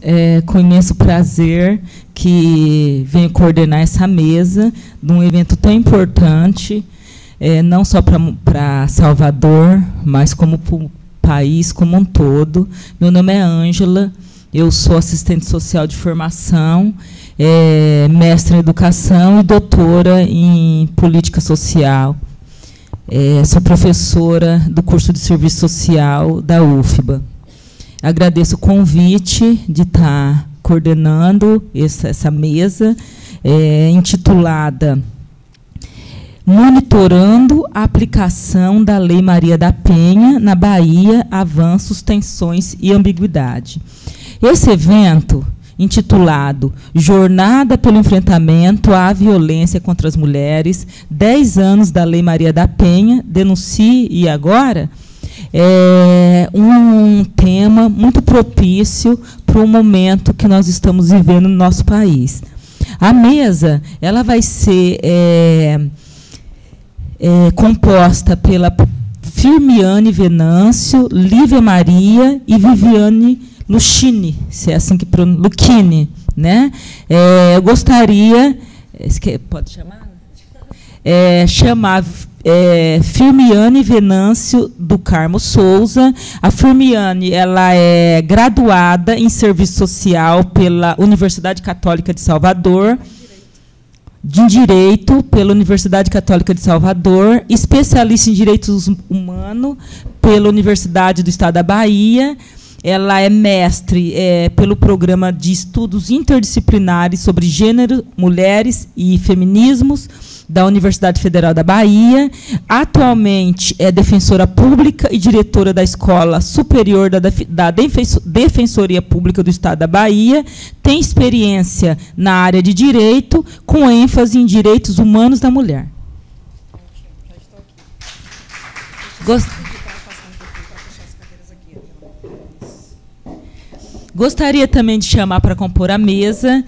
É com imenso prazer que venho coordenar essa mesa de um evento tão importante, não só para Salvador, mas como para o país como um todo. Meu nome é Ângela, eu sou assistente social de formação, mestre em educação e doutora em política social. Sou professora do curso de serviço social da UFBA. Agradeço o convite de estar coordenando essa mesa, intitulada Monitorando a aplicação da Lei Maria da Penha na Bahia, avanços, tensões e ambiguidade. Esse evento, intitulado Jornada pelo Enfrentamento à Violência contra as Mulheres, 10 anos da Lei Maria da Penha, denuncie e agora, é um tema muito propício para o momento que nós estamos vivendo no nosso país. A mesa ela vai ser composta pela Firmiane Venâncio, Lívia Maria e Viviane Lucchini, se é assim que pronuncia, Lucchini, né? Eu gostaria, pode chamar? Chamar Firmiane Venâncio do Carmo Souza. A Firmiane ela é graduada em Serviço Social pela Universidade Católica de Salvador, de Direito pela Universidade Católica de Salvador, especialista em Direitos Humanos pela Universidade do Estado da Bahia. Ela é mestre pelo Programa de Estudos Interdisciplinares sobre Gênero, Mulheres e Feminismos, da Universidade Federal da Bahia. Atualmente é defensora pública e diretora da Escola Superior da Defensoria Pública do Estado da Bahia. Tem experiência na área de direito, com ênfase em direitos humanos da mulher. Gostaria também de chamar para compor a mesa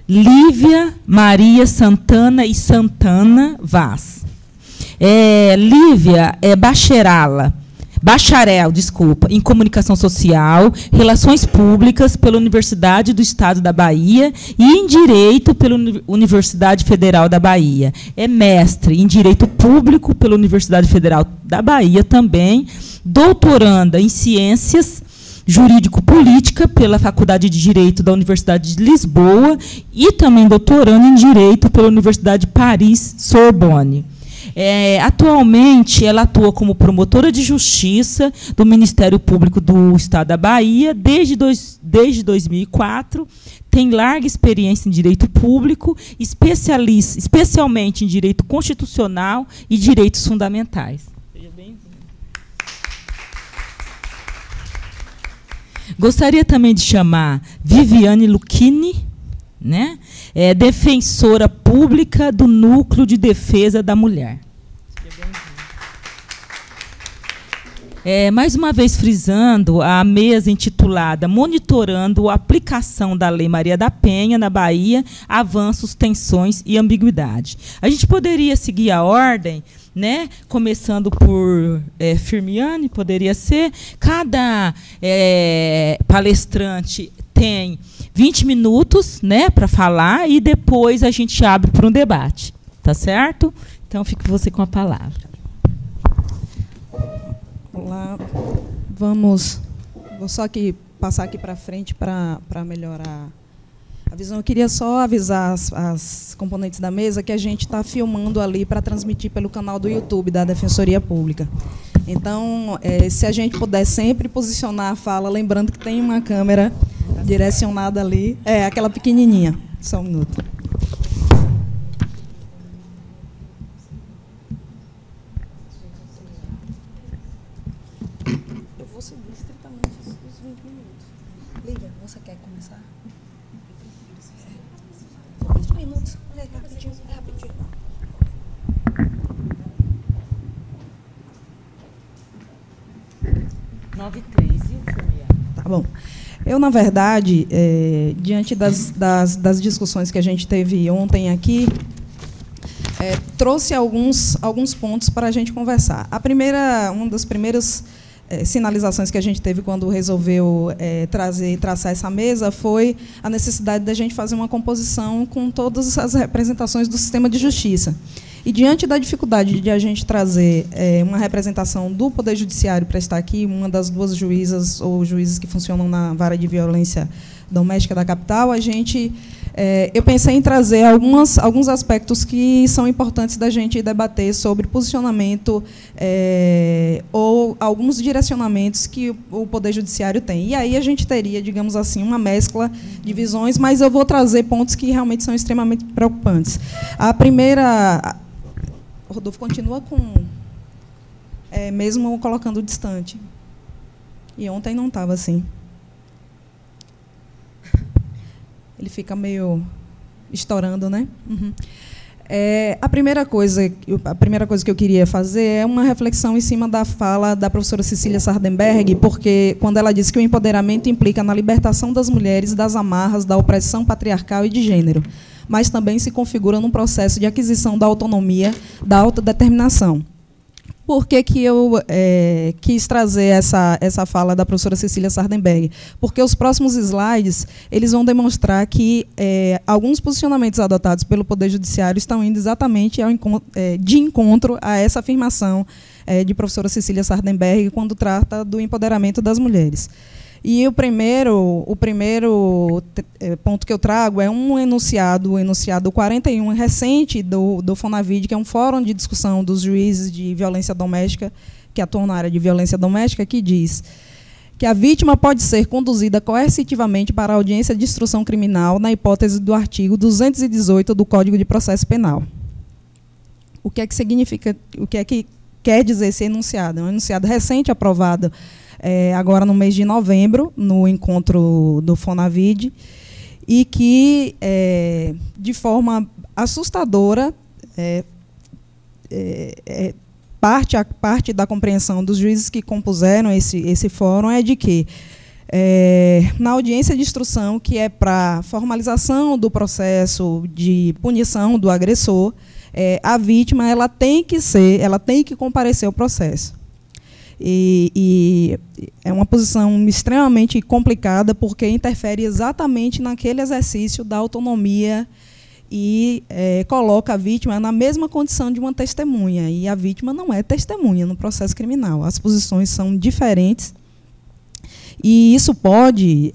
Lívia Maria Santana e Santana Vaz. Lívia é bacharel, em Comunicação Social, Relações Públicas pela Universidade do Estado da Bahia e em Direito pela Universidade Federal da Bahia. É mestre em Direito Público pela Universidade Federal da Bahia também, doutoranda em Ciências Jurídico-Política pela Faculdade de Direito da Universidade de Lisboa e também doutorando em Direito pela Universidade de Paris-Sorbonne. Atualmente, ela atua como promotora de justiça do Ministério Público do Estado da Bahia desde 2004, tem larga experiência em direito público, especialmente em direito constitucional e direitos fundamentais. Seja bem-vinda. Gostaria também de chamar Viviane Lucchini, né? Defensora pública do Núcleo de Defesa da Mulher. Mais uma vez frisando a mesa intitulada Monitorando a Aplicação da Lei Maria da Penha na Bahia, Avanços, Tensões e Ambiguidade. A gente poderia seguir a ordem, né? Começando por Firmiane, poderia ser. Cada palestrante tem 20 minutos, né, para falar e depois a gente abre para um debate. Tá certo? Então, fique você com a palavra. Olá, vou só passar aqui para frente para melhorar a visão. Eu queria só avisar as componentes da mesa que a gente está filmando ali para transmitir pelo canal do YouTube da Defensoria Pública. Então, se a gente puder sempre posicionar a fala, lembrando que tem uma câmera direcionada ali, aquela pequenininha. Só um minuto. Eu vou seguir estritamente os 20 minutos. Lívia, você quer começar? 20 minutos. Rapidinho, rapidinho. Tá bom. Eu, na verdade, diante das discussões que a gente teve ontem aqui, trouxe alguns pontos para a gente conversar. Uma das primeiras sinalizações que a gente teve quando resolveu traçar essa mesa foi a necessidade da gente fazer uma composição com todas as representações do sistema de justiça. E, diante da dificuldade de a gente trazer uma representação do Poder Judiciário para estar aqui, uma das duas juízas ou juízes que funcionam na vara de violência doméstica da capital, eu pensei em trazer alguns aspectos que são importantes da gente debater sobre posicionamento ou alguns direcionamentos que o Poder Judiciário tem. E aí a gente teria, digamos assim, uma mescla de visões, mas eu vou trazer pontos que realmente são extremamente preocupantes. A primeira... O Rodolfo continua com... mesmo colocando distante. E ontem não estava assim. Ele fica meio estourando, né? Uhum. A primeira coisa que eu queria fazer é uma reflexão em cima da fala da professora Cecília Sardenberg, porque quando ela disse que o empoderamento implica na libertação das mulheres das amarras da opressão patriarcal e de gênero, mas também se configura num processo de aquisição da autonomia, da autodeterminação. Por que eu quis trazer essa fala da professora Cecília Sardenberg? Porque os próximos slides eles vão demonstrar que alguns posicionamentos adotados pelo Poder Judiciário estão indo exatamente de encontro a essa afirmação de professora Cecília Sardenberg quando trata do empoderamento das mulheres. E o primeiro ponto que eu trago é um enunciado, o enunciado 41, recente do FONAVID, que é um fórum de discussão dos juízes de violência doméstica, que atuam na área de violência doméstica, que diz que a vítima pode ser conduzida coercitivamente para a audiência de instrução criminal na hipótese do artigo 218 do Código de Processo Penal. O que é que significa, o que é que quer dizer esse enunciado? É um enunciado recente, aprovado agora no mês de novembro, no encontro do FONAVID, e que, de forma assustadora, parte da compreensão dos juízes que compuseram esse fórum é de que, na audiência de instrução, que é para formalização do processo de punição do agressor, a vítima ela tem que comparecer ao processo. E é uma posição extremamente complicada, porque interfere exatamente naquele exercício da autonomia e coloca a vítima na mesma condição de uma testemunha. E a vítima não é testemunha no processo criminal. As posições são diferentes. E isso pode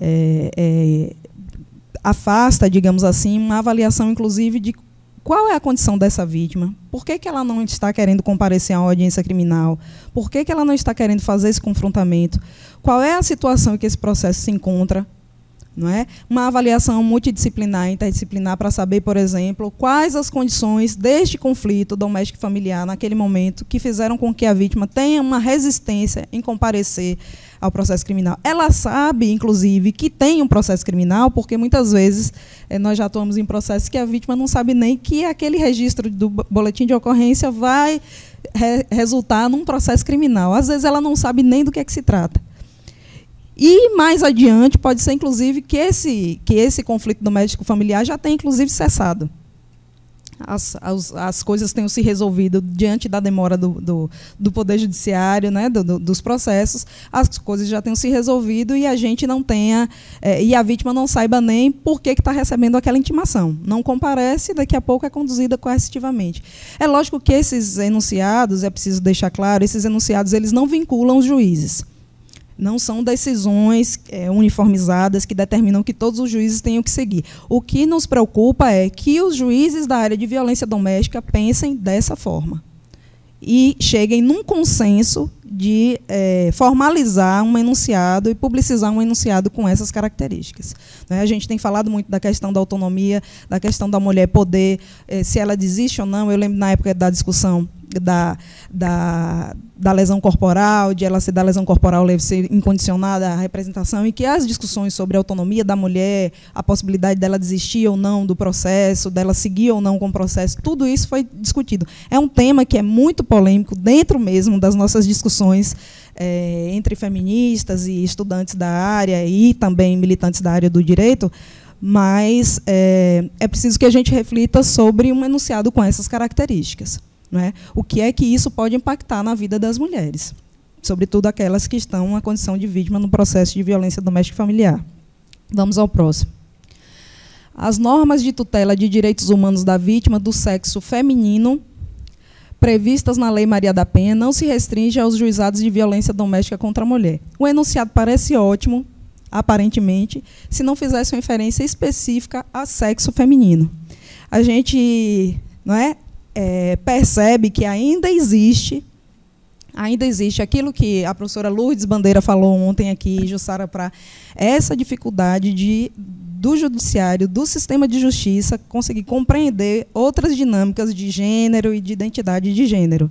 afasta, digamos assim, uma avaliação, inclusive, de qual é a condição dessa vítima? Por que ela não está querendo comparecer a uma audiência criminal? Por que ela não está querendo fazer esse confrontamento? Qual é a situação em que esse processo se encontra? Não é? Uma avaliação multidisciplinar, interdisciplinar, para saber, por exemplo, quais as condições deste conflito doméstico e familiar naquele momento que fizeram com que a vítima tenha uma resistência em comparecer ao processo criminal. Ela sabe, inclusive, que tem um processo criminal, porque muitas vezes nós já atuamos em processos que a vítima não sabe nem que aquele registro do boletim de ocorrência vai resultar num processo criminal. Às vezes ela não sabe nem do que é que se trata. E, mais adiante, pode ser, inclusive, que esse conflito doméstico familiar já tenha, inclusive, cessado. As coisas tenham se resolvido diante da demora do Poder Judiciário, né, dos processos, as coisas já tenham se resolvido e a gente não tenha, e a vítima não saiba nem por que está recebendo aquela intimação. Não comparece, daqui a pouco é conduzida coercitivamente. É lógico que esses enunciados, é preciso deixar claro, esses enunciados eles não vinculam os juízes. Não são decisões uniformizadas que determinam que todos os juízes tenham que seguir. O que nos preocupa é que os juízes da área de violência doméstica pensem dessa forma e cheguem num consenso de formalizar um enunciado e publicizar um enunciado com essas características. A gente tem falado muito da questão da autonomia, da questão da mulher poder, se ela desiste ou não. Eu lembro na época da discussão da lesão corporal, de ela ser da lesão corporal ser incondicionada à representação, e que as discussões sobre a autonomia da mulher, a possibilidade dela desistir ou não do processo, dela seguir ou não com o processo, tudo isso foi discutido. É um tema que é muito polêmico dentro mesmo das nossas discussões entre feministas e estudantes da área e também militantes da área do direito, mas é preciso que a gente reflita sobre um enunciado com essas características. Não é? O que é que isso pode impactar na vida das mulheres? sobretudo aquelas que estão na condição de vítima no processo de violência doméstica e familiar. Vamos ao próximo. As normas de tutela de direitos humanos da vítima do sexo feminino previstas na Lei Maria da Penha não se restringem aos juizados de violência doméstica contra a mulher. O enunciado parece ótimo, aparentemente, se não fizesse uma inferência específica a sexo feminino. A gente, não é, percebe que ainda existe aquilo que a professora Lourdes Bandeira falou ontem aqui, Jussara Prá, essa dificuldade do judiciário, do sistema de justiça, conseguir compreender outras dinâmicas de gênero e de identidade de gênero.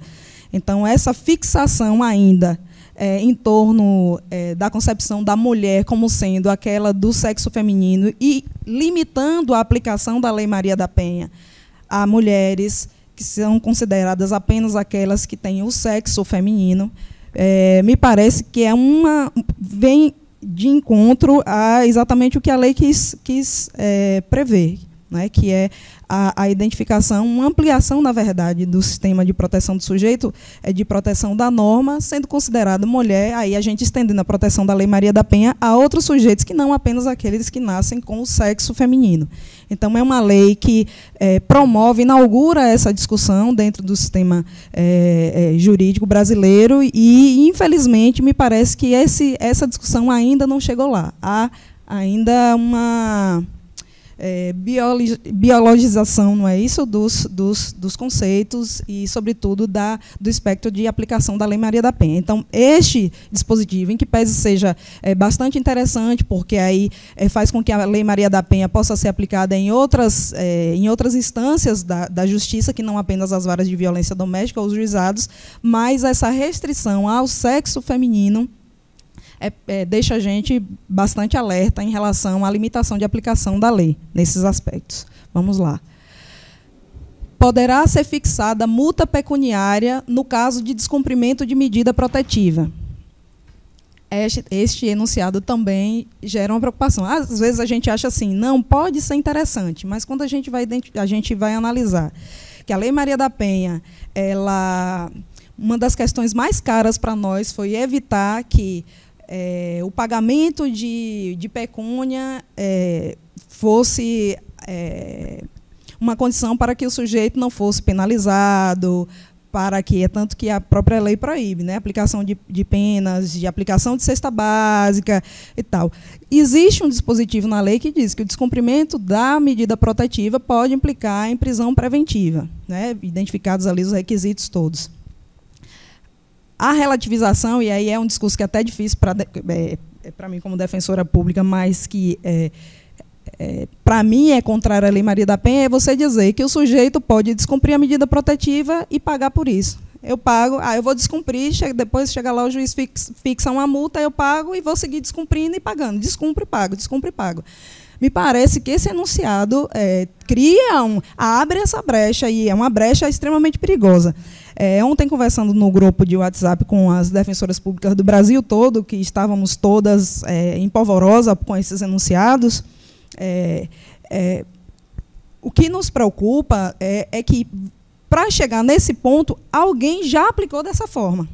Então, essa fixação ainda em torno da concepção da mulher como sendo aquela do sexo feminino e limitando a aplicação da Lei Maria da Penha a mulheres que são consideradas apenas aquelas que têm o sexo feminino, me parece que vem de encontro a exatamente o que a lei quis prever, né, que é a identificação, uma ampliação, na verdade, do sistema de proteção do sujeito, de proteção da norma, sendo considerada mulher, aí a gente estendendo a proteção da Lei Maria da Penha a outros sujeitos que não apenas aqueles que nascem com o sexo feminino. Então, é uma lei que promove, inaugura essa discussão dentro do sistema jurídico brasileiro e, infelizmente, me parece que essa discussão ainda não chegou lá. Há ainda uma biologização, não é isso, dos conceitos e, sobretudo, do espectro de aplicação da Lei Maria da Penha. Então, este dispositivo, em que pese seja bastante interessante, porque aí faz com que a Lei Maria da Penha possa ser aplicada em outras instâncias da justiça, que não apenas as varas de violência doméstica ou os juizados, mas essa restrição ao sexo feminino deixa a gente bastante alerta em relação à limitação de aplicação da lei nesses aspectos. Vamos lá. Poderá ser fixada multa pecuniária no caso de descumprimento de medida protetiva. Este enunciado também gera uma preocupação. Às vezes a gente acha assim, não, pode ser interessante, mas quando a gente vai analisar que a Lei Maria da Penha, uma das questões mais caras para nós foi evitar que o pagamento de pecúnia fosse uma condição para que o sujeito não fosse penalizado, tanto que a própria lei proíbe, né, aplicação de penas, de aplicação de cesta básica e tal. Existe um dispositivo na lei que diz que o descumprimento da medida protetiva pode implicar em prisão preventiva, né, identificados ali os requisitos todos. A relativização, e aí é um discurso que é até difícil para mim como defensora pública, mas que para mim é contrário à Lei Maria da Penha, é você dizer que o sujeito pode descumprir a medida protetiva e pagar por isso. Eu pago, eu vou descumprir, depois chega lá o juiz fixa uma multa, eu pago e vou seguir descumprindo e pagando. Descumpre e pago, descumpre e pago. Me parece que esse enunciado abre essa brecha, e é uma brecha extremamente perigosa. Ontem, conversando no grupo de WhatsApp com as defensoras públicas do Brasil todo, que estávamos todas em polvorosa com esses enunciados, o que nos preocupa é que, para chegar nesse ponto, alguém já aplicou dessa forma.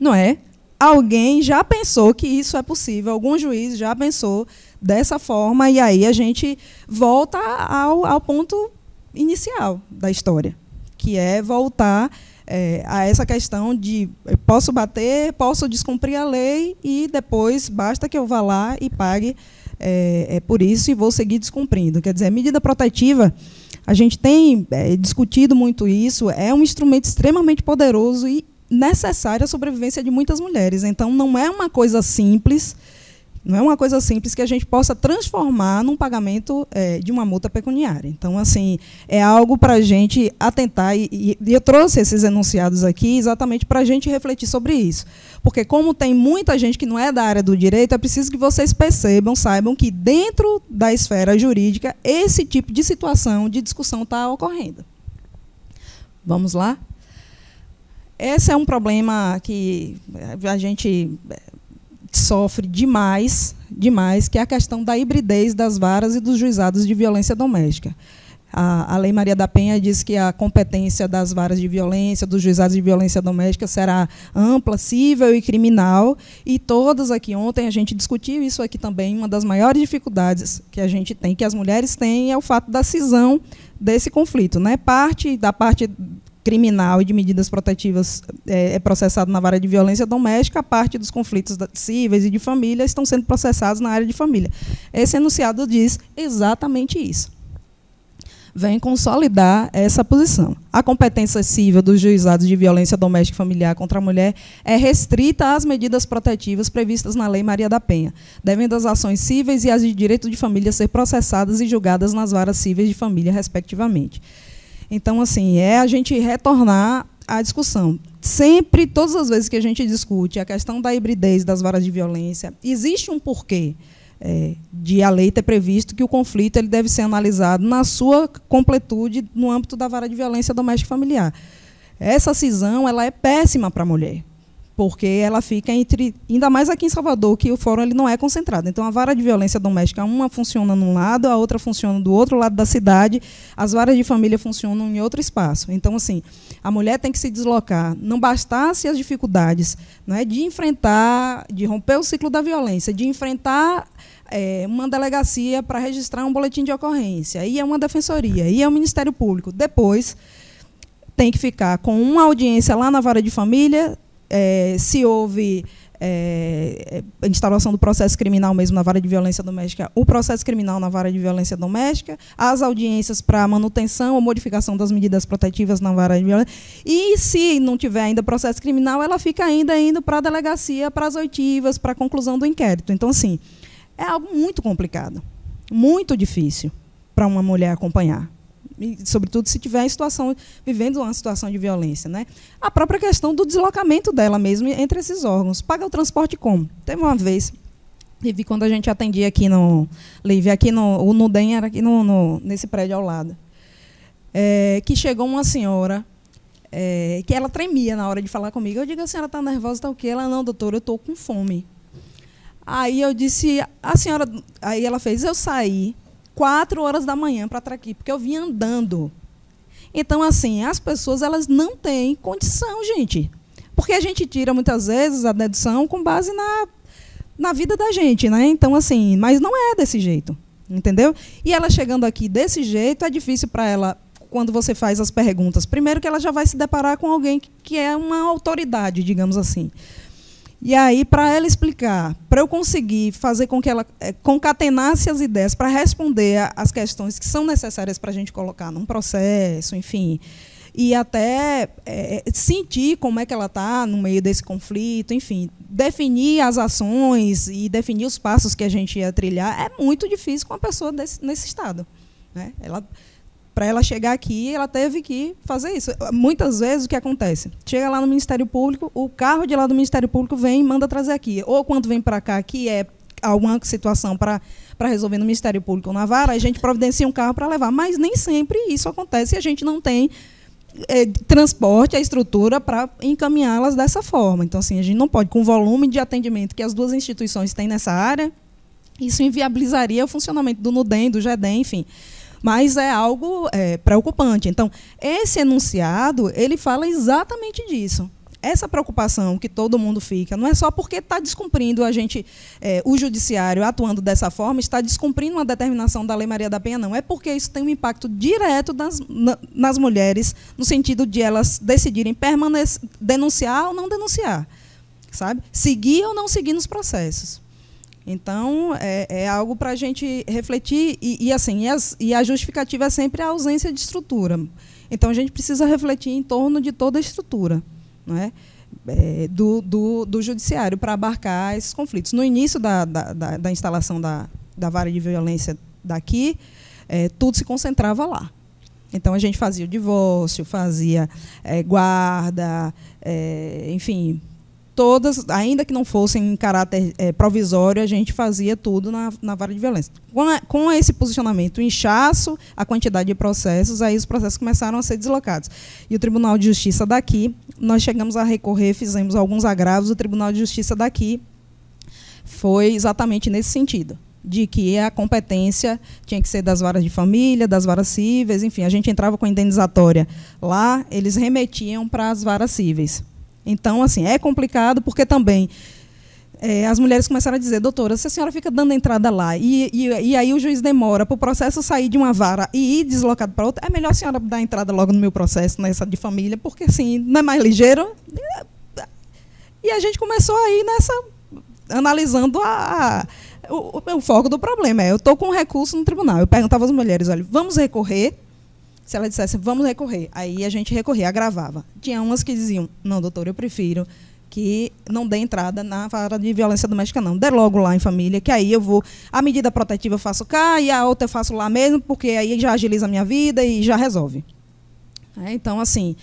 Não é? Alguém já pensou que isso é possível, algum juiz já pensou dessa forma, e aí a gente volta ao ponto inicial da história, que é voltar a essa questão de posso bater, posso descumprir a lei e depois basta que eu vá lá e pague por isso e vou seguir descumprindo. Quer dizer, a medida protetiva, a gente tem discutido muito isso, é um instrumento extremamente poderoso e necessário à sobrevivência de muitas mulheres. Então, não é uma coisa simples, que a gente possa transformar num pagamento de uma multa pecuniária. Então, assim, é algo para a gente atentar, e eu trouxe esses enunciados aqui exatamente para a gente refletir sobre isso. Porque, como tem muita gente que não é da área do direito, é preciso que vocês saibam que dentro da esfera jurídica, esse tipo de situação, de discussão está ocorrendo. Vamos lá? Esse é um problema que a gente sofre demais, que é a questão da hibridez das varas e dos juizados de violência doméstica. A Lei Maria da Penha diz que a competência das varas de violência, dos juizados de violência doméstica, será ampla, cível e criminal. E todas aqui, ontem a gente discutiu isso aqui também, uma das maiores dificuldades que a gente tem, que as mulheres têm, é o fato da cisão desse conflito, né? Parte criminal e de medidas protetivas é processado na vara de violência doméstica, a parte dos conflitos cíveis e de família estão sendo processados na área de família. Esse enunciado diz exatamente isso. Vem consolidar essa posição. A competência cível dos juizados de violência doméstica e familiar contra a mulher é restrita às medidas protetivas previstas na Lei Maria da Penha, devendo as ações cíveis e as de direito de família ser processadas e julgadas nas varas cíveis de família, respectivamente. Então, assim, a gente retornar à discussão. Sempre, todas as vezes que a gente discute a questão da hibridez das varas de violência, existe um porquê de a lei ter previsto que o conflito ele deve ser analisado na sua completude no âmbito da vara de violência doméstica e familiar. Essa cisão ela é péssima para a mulher, porque ela fica entre, ainda mais aqui em Salvador, que o fórum ele não é concentrado. Então, a vara de violência doméstica, uma funciona num lado, a outra funciona do outro lado da cidade, as varas de família funcionam em outro espaço. Então, assim, a mulher tem que se deslocar. Não bastasse as dificuldades, né, de enfrentar, de romper o ciclo da violência, de enfrentar uma delegacia para registrar um boletim de ocorrência, aí é uma defensoria, aí é o Ministério Público. Depois, tem que ficar com uma audiência lá na vara de família, se houve a instauração do processo criminal mesmo na vara de violência doméstica, o processo criminal na vara de violência doméstica, as audiências para manutenção ou modificação das medidas protetivas na vara de violência, e se não tiver ainda processo criminal, ela fica ainda indo para a delegacia, para as oitivas, para a conclusão do inquérito. Então, assim, é algo muito complicado, muito difícil para uma mulher acompanhar. E, sobretudo, se estiver vivendo uma situação de violência, né? A própria questão do deslocamento dela mesmo entre esses órgãos. Paga o transporte como? Teve uma vez, Livi, quando a gente atendia aqui no o Nudem era aqui nesse prédio ao lado, que chegou uma senhora que ela tremia na hora de falar comigo. Eu digo, a senhora está nervosa, está o quê? Ela, não, doutora, eu estou com fome. Aí eu disse, a senhora... Aí ela fez, eu saí 4 horas da manhã para estar aqui, porque eu vim andando. Então, assim, as pessoas elas não têm condição, gente. Porque a gente tira, muitas vezes, a dedução com base na vida da gente, né? Então, assim, mas não é desse jeito, entendeu? E ela chegando aqui desse jeito, é difícil para ela, quando você faz as perguntas. Primeiro que ela já vai se deparar com alguém que é uma autoridade, digamos assim. E aí, para ela explicar, para eu conseguir fazer com que ela concatenasse as ideias para responder às questões que são necessárias para a gente colocar num processo, enfim, e até sentir como é que ela está no meio desse conflito, enfim, definir as ações e definir os passos que a gente ia trilhar, é muito difícil com uma pessoa nesse estado, né? Para ela chegar aqui, ela teve que fazer isso. Muitas vezes, o que acontece? Chega lá no Ministério Público, o carro de lá do Ministério Público vem e manda trazer aqui. Ou, quando vem para cá, que é alguma situação para resolver no Ministério Público ou na vara, a gente providencia um carro para levar. Mas nem sempre isso acontece e a gente não tem transporte, a estrutura para encaminhá-las dessa forma. Então, assim, a gente não pode, com o volume de atendimento que as duas instituições têm nessa área, isso inviabilizaria o funcionamento do Nudem, do GEDEM, enfim. Mas é algo preocupante. Então, esse enunciado, ele fala exatamente disso. Essa preocupação que todo mundo fica, não é só porque está descumprindo o judiciário atuando dessa forma, está descumprindo uma determinação da Lei Maria da Penha, não. É porque isso tem um impacto direto nas mulheres, no sentido de elas decidirem denunciar ou não denunciar, sabe? Seguir ou não seguir nos processos. Então, é algo para a gente refletir, e a justificativa é sempre a ausência de estrutura. Então, a gente precisa refletir em torno de toda a estrutura, não é? Do judiciário para abarcar esses conflitos. No início da instalação da vara de violência daqui, tudo se concentrava lá. Então, a gente fazia o divórcio, fazia guarda, enfim... Todas, ainda que não fossem em caráter provisório, a gente fazia tudo na vara de violência. Com esse posicionamento, o inchaço, a quantidade de processos, aí os processos começaram a ser deslocados. E o Tribunal de Justiça daqui, nós chegamos a recorrer, fizemos alguns agravos, o Tribunal de Justiça daqui foi exatamente nesse sentido. de que a competência tinha que ser das varas de família, das varas cíveis, enfim, a gente entrava com a indenizatória lá, eles remetiam para as varas cíveis. Então, assim, é complicado, porque também as mulheres começaram a dizer, doutora, se a senhora fica dando entrada lá e aí o juiz demora para o processo sair de uma vara e ir deslocado para outra, é melhor a senhora dar entrada logo no meu processo, nessa de família, porque assim, não é mais ligeiro. E a gente começou aí analisando o foco do problema. Eu estou com um recurso no tribunal. Eu perguntava às mulheres, olha, vamos recorrer? Se ela dissesse, vamos recorrer. Aí a gente recorria, agravava. Tinha umas que diziam, não, doutor, eu prefiro que não dê entrada na vara de violência doméstica, não. Dê logo lá em família, que aí eu vou... A medida protetiva eu faço cá e a outra eu faço lá mesmo, porque aí já agiliza a minha vida e já resolve. Então, assim...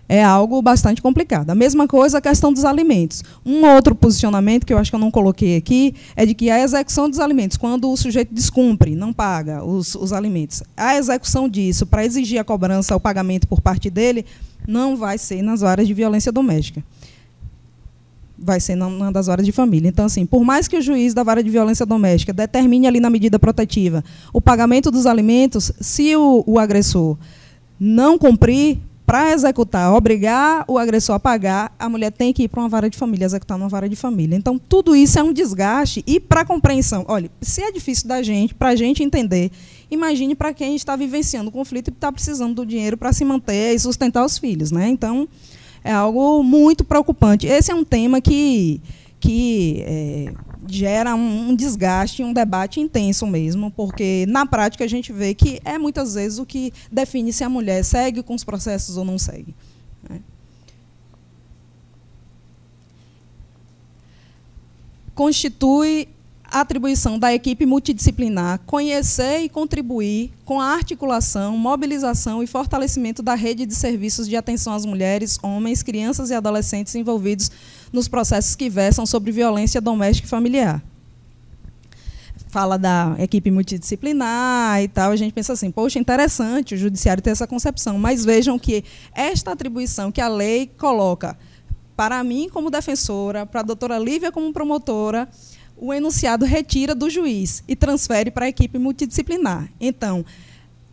é algo bastante complicado. A mesma coisa a questão dos alimentos. Um outro posicionamento, que eu acho que eu não coloquei aqui, é de que a execução dos alimentos, quando o sujeito descumpre, não paga os alimentos, a execução disso, para exigir a cobrança, o pagamento por parte dele, não vai ser nas varas de violência doméstica. Vai ser numa das varas de família. Então, assim, por mais que o juiz da vara de violência doméstica determine ali na medida protetiva o pagamento dos alimentos, se o agressor não cumprir, para executar, obrigar o agressor a pagar, a mulher tem que ir para uma vara de família, executar numa vara de família. Então, tudo isso é um desgaste. E para a compreensão, olha, se é difícil para a gente entender, imagine para quem está vivenciando o conflito e está precisando do dinheiro para se manter e sustentar os filhos, né? Então, é algo muito preocupante. Esse é um tema que gera um desgaste, um debate intenso mesmo, porque, na prática, a gente vê que é, muitas vezes, o que define se a mulher segue com os processos ou não segue. Constitui a atribuição da equipe multidisciplinar conhecer e contribuir com a articulação, mobilização e fortalecimento da rede de serviços de atenção às mulheres, homens, crianças e adolescentes envolvidos nos processos que versam sobre violência doméstica e familiar. Fala da equipe multidisciplinar e tal, a gente pensa assim, poxa, interessante o judiciário ter essa concepção, mas vejam que esta atribuição que a lei coloca para mim como defensora, para a doutora Lívia como promotora, o enunciado retira do juiz e transfere para a equipe multidisciplinar. Então,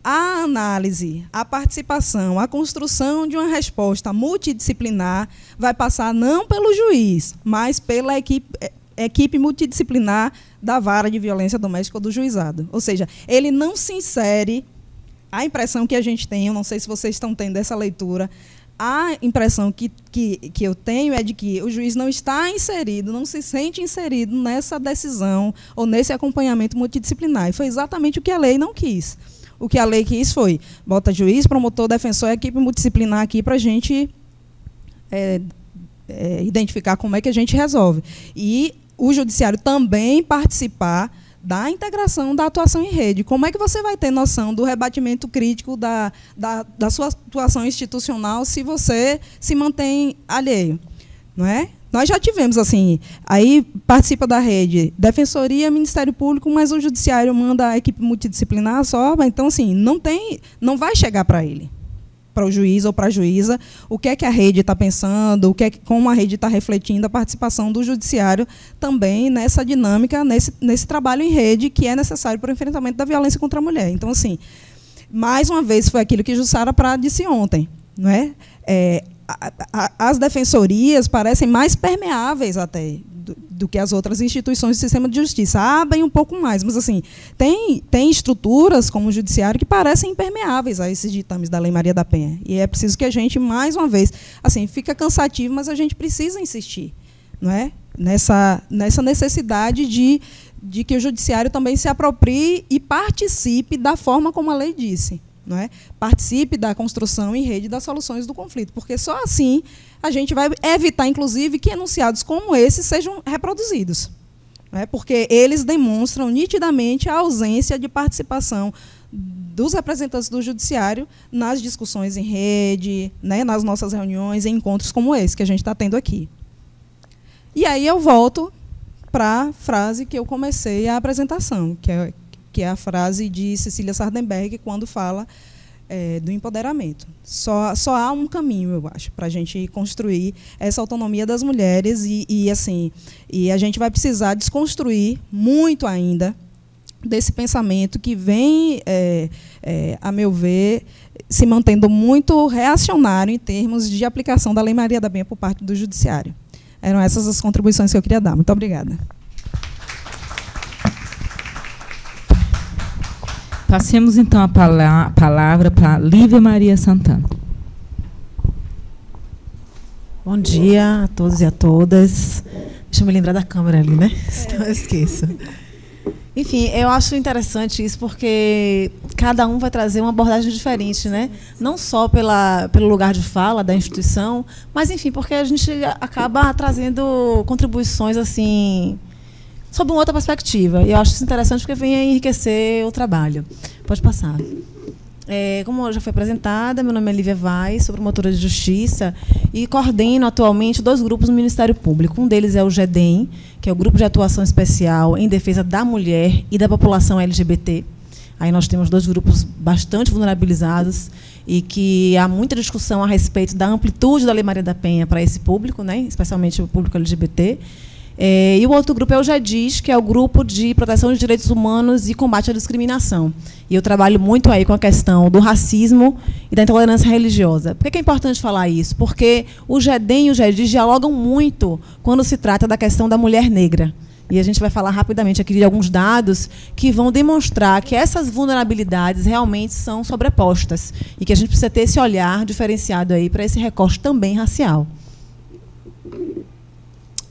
a análise, a participação, a construção de uma resposta multidisciplinar vai passar não pelo juiz, mas pela equipe multidisciplinar da vara de violência doméstica ou do juizado. Ou seja, ele não se insere, a impressão que a gente tem, eu não sei se vocês estão tendo essa leitura, a impressão que eu tenho é de que o juiz não está inserido, não se sente inserido nessa decisão ou nesse acompanhamento multidisciplinar. E foi exatamente o que a lei não quis. O que a lei quis foi, bota juiz, promotor, defensor e equipe multidisciplinar aqui para a gente identificar como é que a gente resolve. E o judiciário também participar da integração da atuação em rede. Como é que você vai ter noção do rebatimento crítico da sua atuação institucional se você se mantém alheio? Não é? Nós já tivemos, assim, aí participa da rede Defensoria, Ministério Público, mas o Judiciário manda a equipe multidisciplinar só, então, assim, não vai chegar para ele, para o juiz ou para a juíza, o que é que a rede está pensando, como a rede está refletindo a participação do Judiciário também nessa dinâmica, nesse trabalho em rede que é necessário para o enfrentamento da violência contra a mulher. Então, assim, mais uma vez, foi aquilo que Jussara Prado disse ontem, não é? As defensorias parecem mais permeáveis até do que as outras instituições do sistema de justiça. Abrem um pouco mais, mas assim, tem estruturas como o judiciário que parecem impermeáveis a esses ditames da Lei Maria da Penha. E é preciso que a gente, mais uma vez, assim, fica cansativo, mas a gente precisa insistir, não é? Nessa necessidade de que o judiciário também se aproprie e participe da forma como a lei disse. Não é? Participe da construção em rede das soluções do conflito, porque só assim a gente vai evitar, inclusive, que enunciados como esse sejam reproduzidos. Não é? Porque eles demonstram nitidamente a ausência de participação dos representantes do judiciário nas discussões em rede, né, nas nossas reuniões, em encontros como esse que a gente está tendo aqui. E aí eu volto para a frase que eu comecei a apresentação, que é a frase de Cecília Sardenberg, quando fala do empoderamento. Só há um caminho, eu acho, para a gente construir essa autonomia das mulheres e a gente vai precisar desconstruir muito ainda desse pensamento que vem, a meu ver, se mantendo muito reacionário em termos de aplicação da Lei Maria da Penha por parte do Judiciário. Eram essas as contribuições que eu queria dar. Muito obrigada. Passemos, então, a palavra para Lívia Maria Santana. Bom dia a todos e a todas. Deixa eu me lembrar da câmera ali, né? Senão eu esqueço. Enfim, eu acho interessante isso, porque cada um vai trazer uma abordagem diferente, né? Não só pelo lugar de fala da instituição, mas, enfim, porque a gente acaba trazendo contribuições, assim, sob uma outra perspectiva. E eu acho isso interessante porque vem a enriquecer o trabalho. Pode passar. Como já foi apresentada, meu nome é Lívia Vaz, sou promotora de justiça e coordeno atualmente 2 grupos no Ministério Público. Um deles é o GEDEM, que é o Grupo de Atuação Especial em Defesa da Mulher e da População LGBT. Aí nós temos 2 grupos bastante vulnerabilizados e que há muita discussão a respeito da amplitude da Lei Maria da Penha para esse público, né, especialmente o público LGBT. E o outro grupo é o GEDIS, que é o Grupo de Proteção de Direitos Humanos e Combate à Discriminação. E eu trabalho muito aí com a questão do racismo e da intolerância religiosa. Por que é importante falar isso? Porque o GEDEM e o GEDIS dialogam muito quando se trata da questão da mulher negra. E a gente vai falar rapidamente aqui de alguns dados que vão demonstrar que essas vulnerabilidades realmente são sobrepostas e que a gente precisa ter esse olhar diferenciado aí para esse recorte também racial.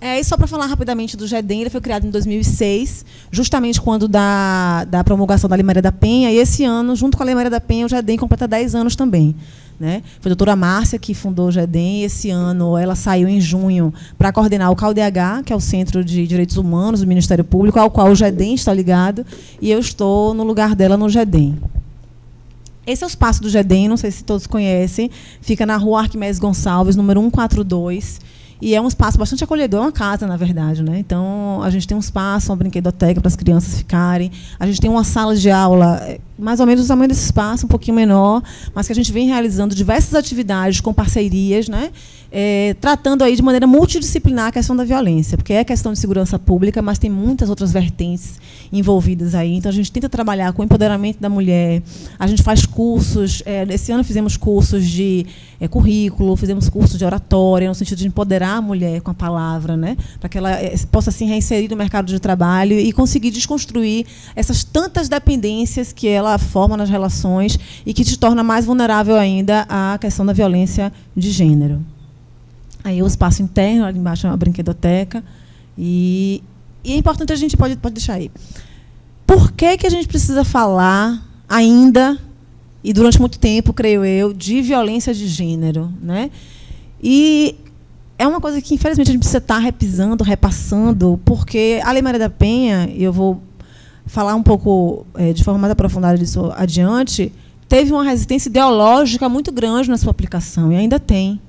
E só para falar rapidamente do GEDEM, ele foi criado em 2006, justamente quando da promulgação da Lei Maria da Penha, e esse ano, junto com a Lei Maria da Penha, o GEDEM completa 10 anos também. Né? Foi a doutora Márcia que fundou o GEDEM, e esse ano ela saiu em junho para coordenar o CAUDH, que é o Centro de Direitos Humanos do Ministério Público, ao qual o GEDEM está ligado, e eu estou no lugar dela no GEDEM. Esse é o espaço do GEDEM, não sei se todos conhecem, fica na Rua Arquimedes Gonçalves, número 142, e é um espaço bastante acolhedor, é uma casa, na verdade. Né? Então, a gente tem um espaço, uma brinquedoteca para as crianças ficarem. A gente tem uma sala de aula, mais ou menos o tamanho desse espaço, um pouquinho menor, mas que a gente vem realizando diversas atividades com parcerias, né? Tratando aí de maneira multidisciplinar a questão da violência, porque é questão de segurança pública, mas tem muitas outras vertentes envolvidas aí. Então, a gente tenta trabalhar com o empoderamento da mulher, a gente faz cursos, esse ano fizemos cursos de currículo, fizemos cursos de oratória, no sentido de empoderar a mulher com a palavra, né? Para que ela possa se reinserir no mercado de trabalho e conseguir desconstruir essas tantas dependências que ela forma nas relações e que te torna mais vulnerável ainda à questão da violência de gênero. Aí o espaço interno, ali embaixo é uma brinquedoteca. E é importante, a gente pode deixar aí. Por que a gente precisa falar ainda, e durante muito tempo, creio eu, de violência de gênero? Né? E é uma coisa que, infelizmente, a gente precisa estar repisando, repassando, porque a Lei Maria da Penha, e eu vou falar um pouco de forma mais aprofundada disso adiante, teve uma resistência ideológica muito grande na sua aplicação, e ainda tem.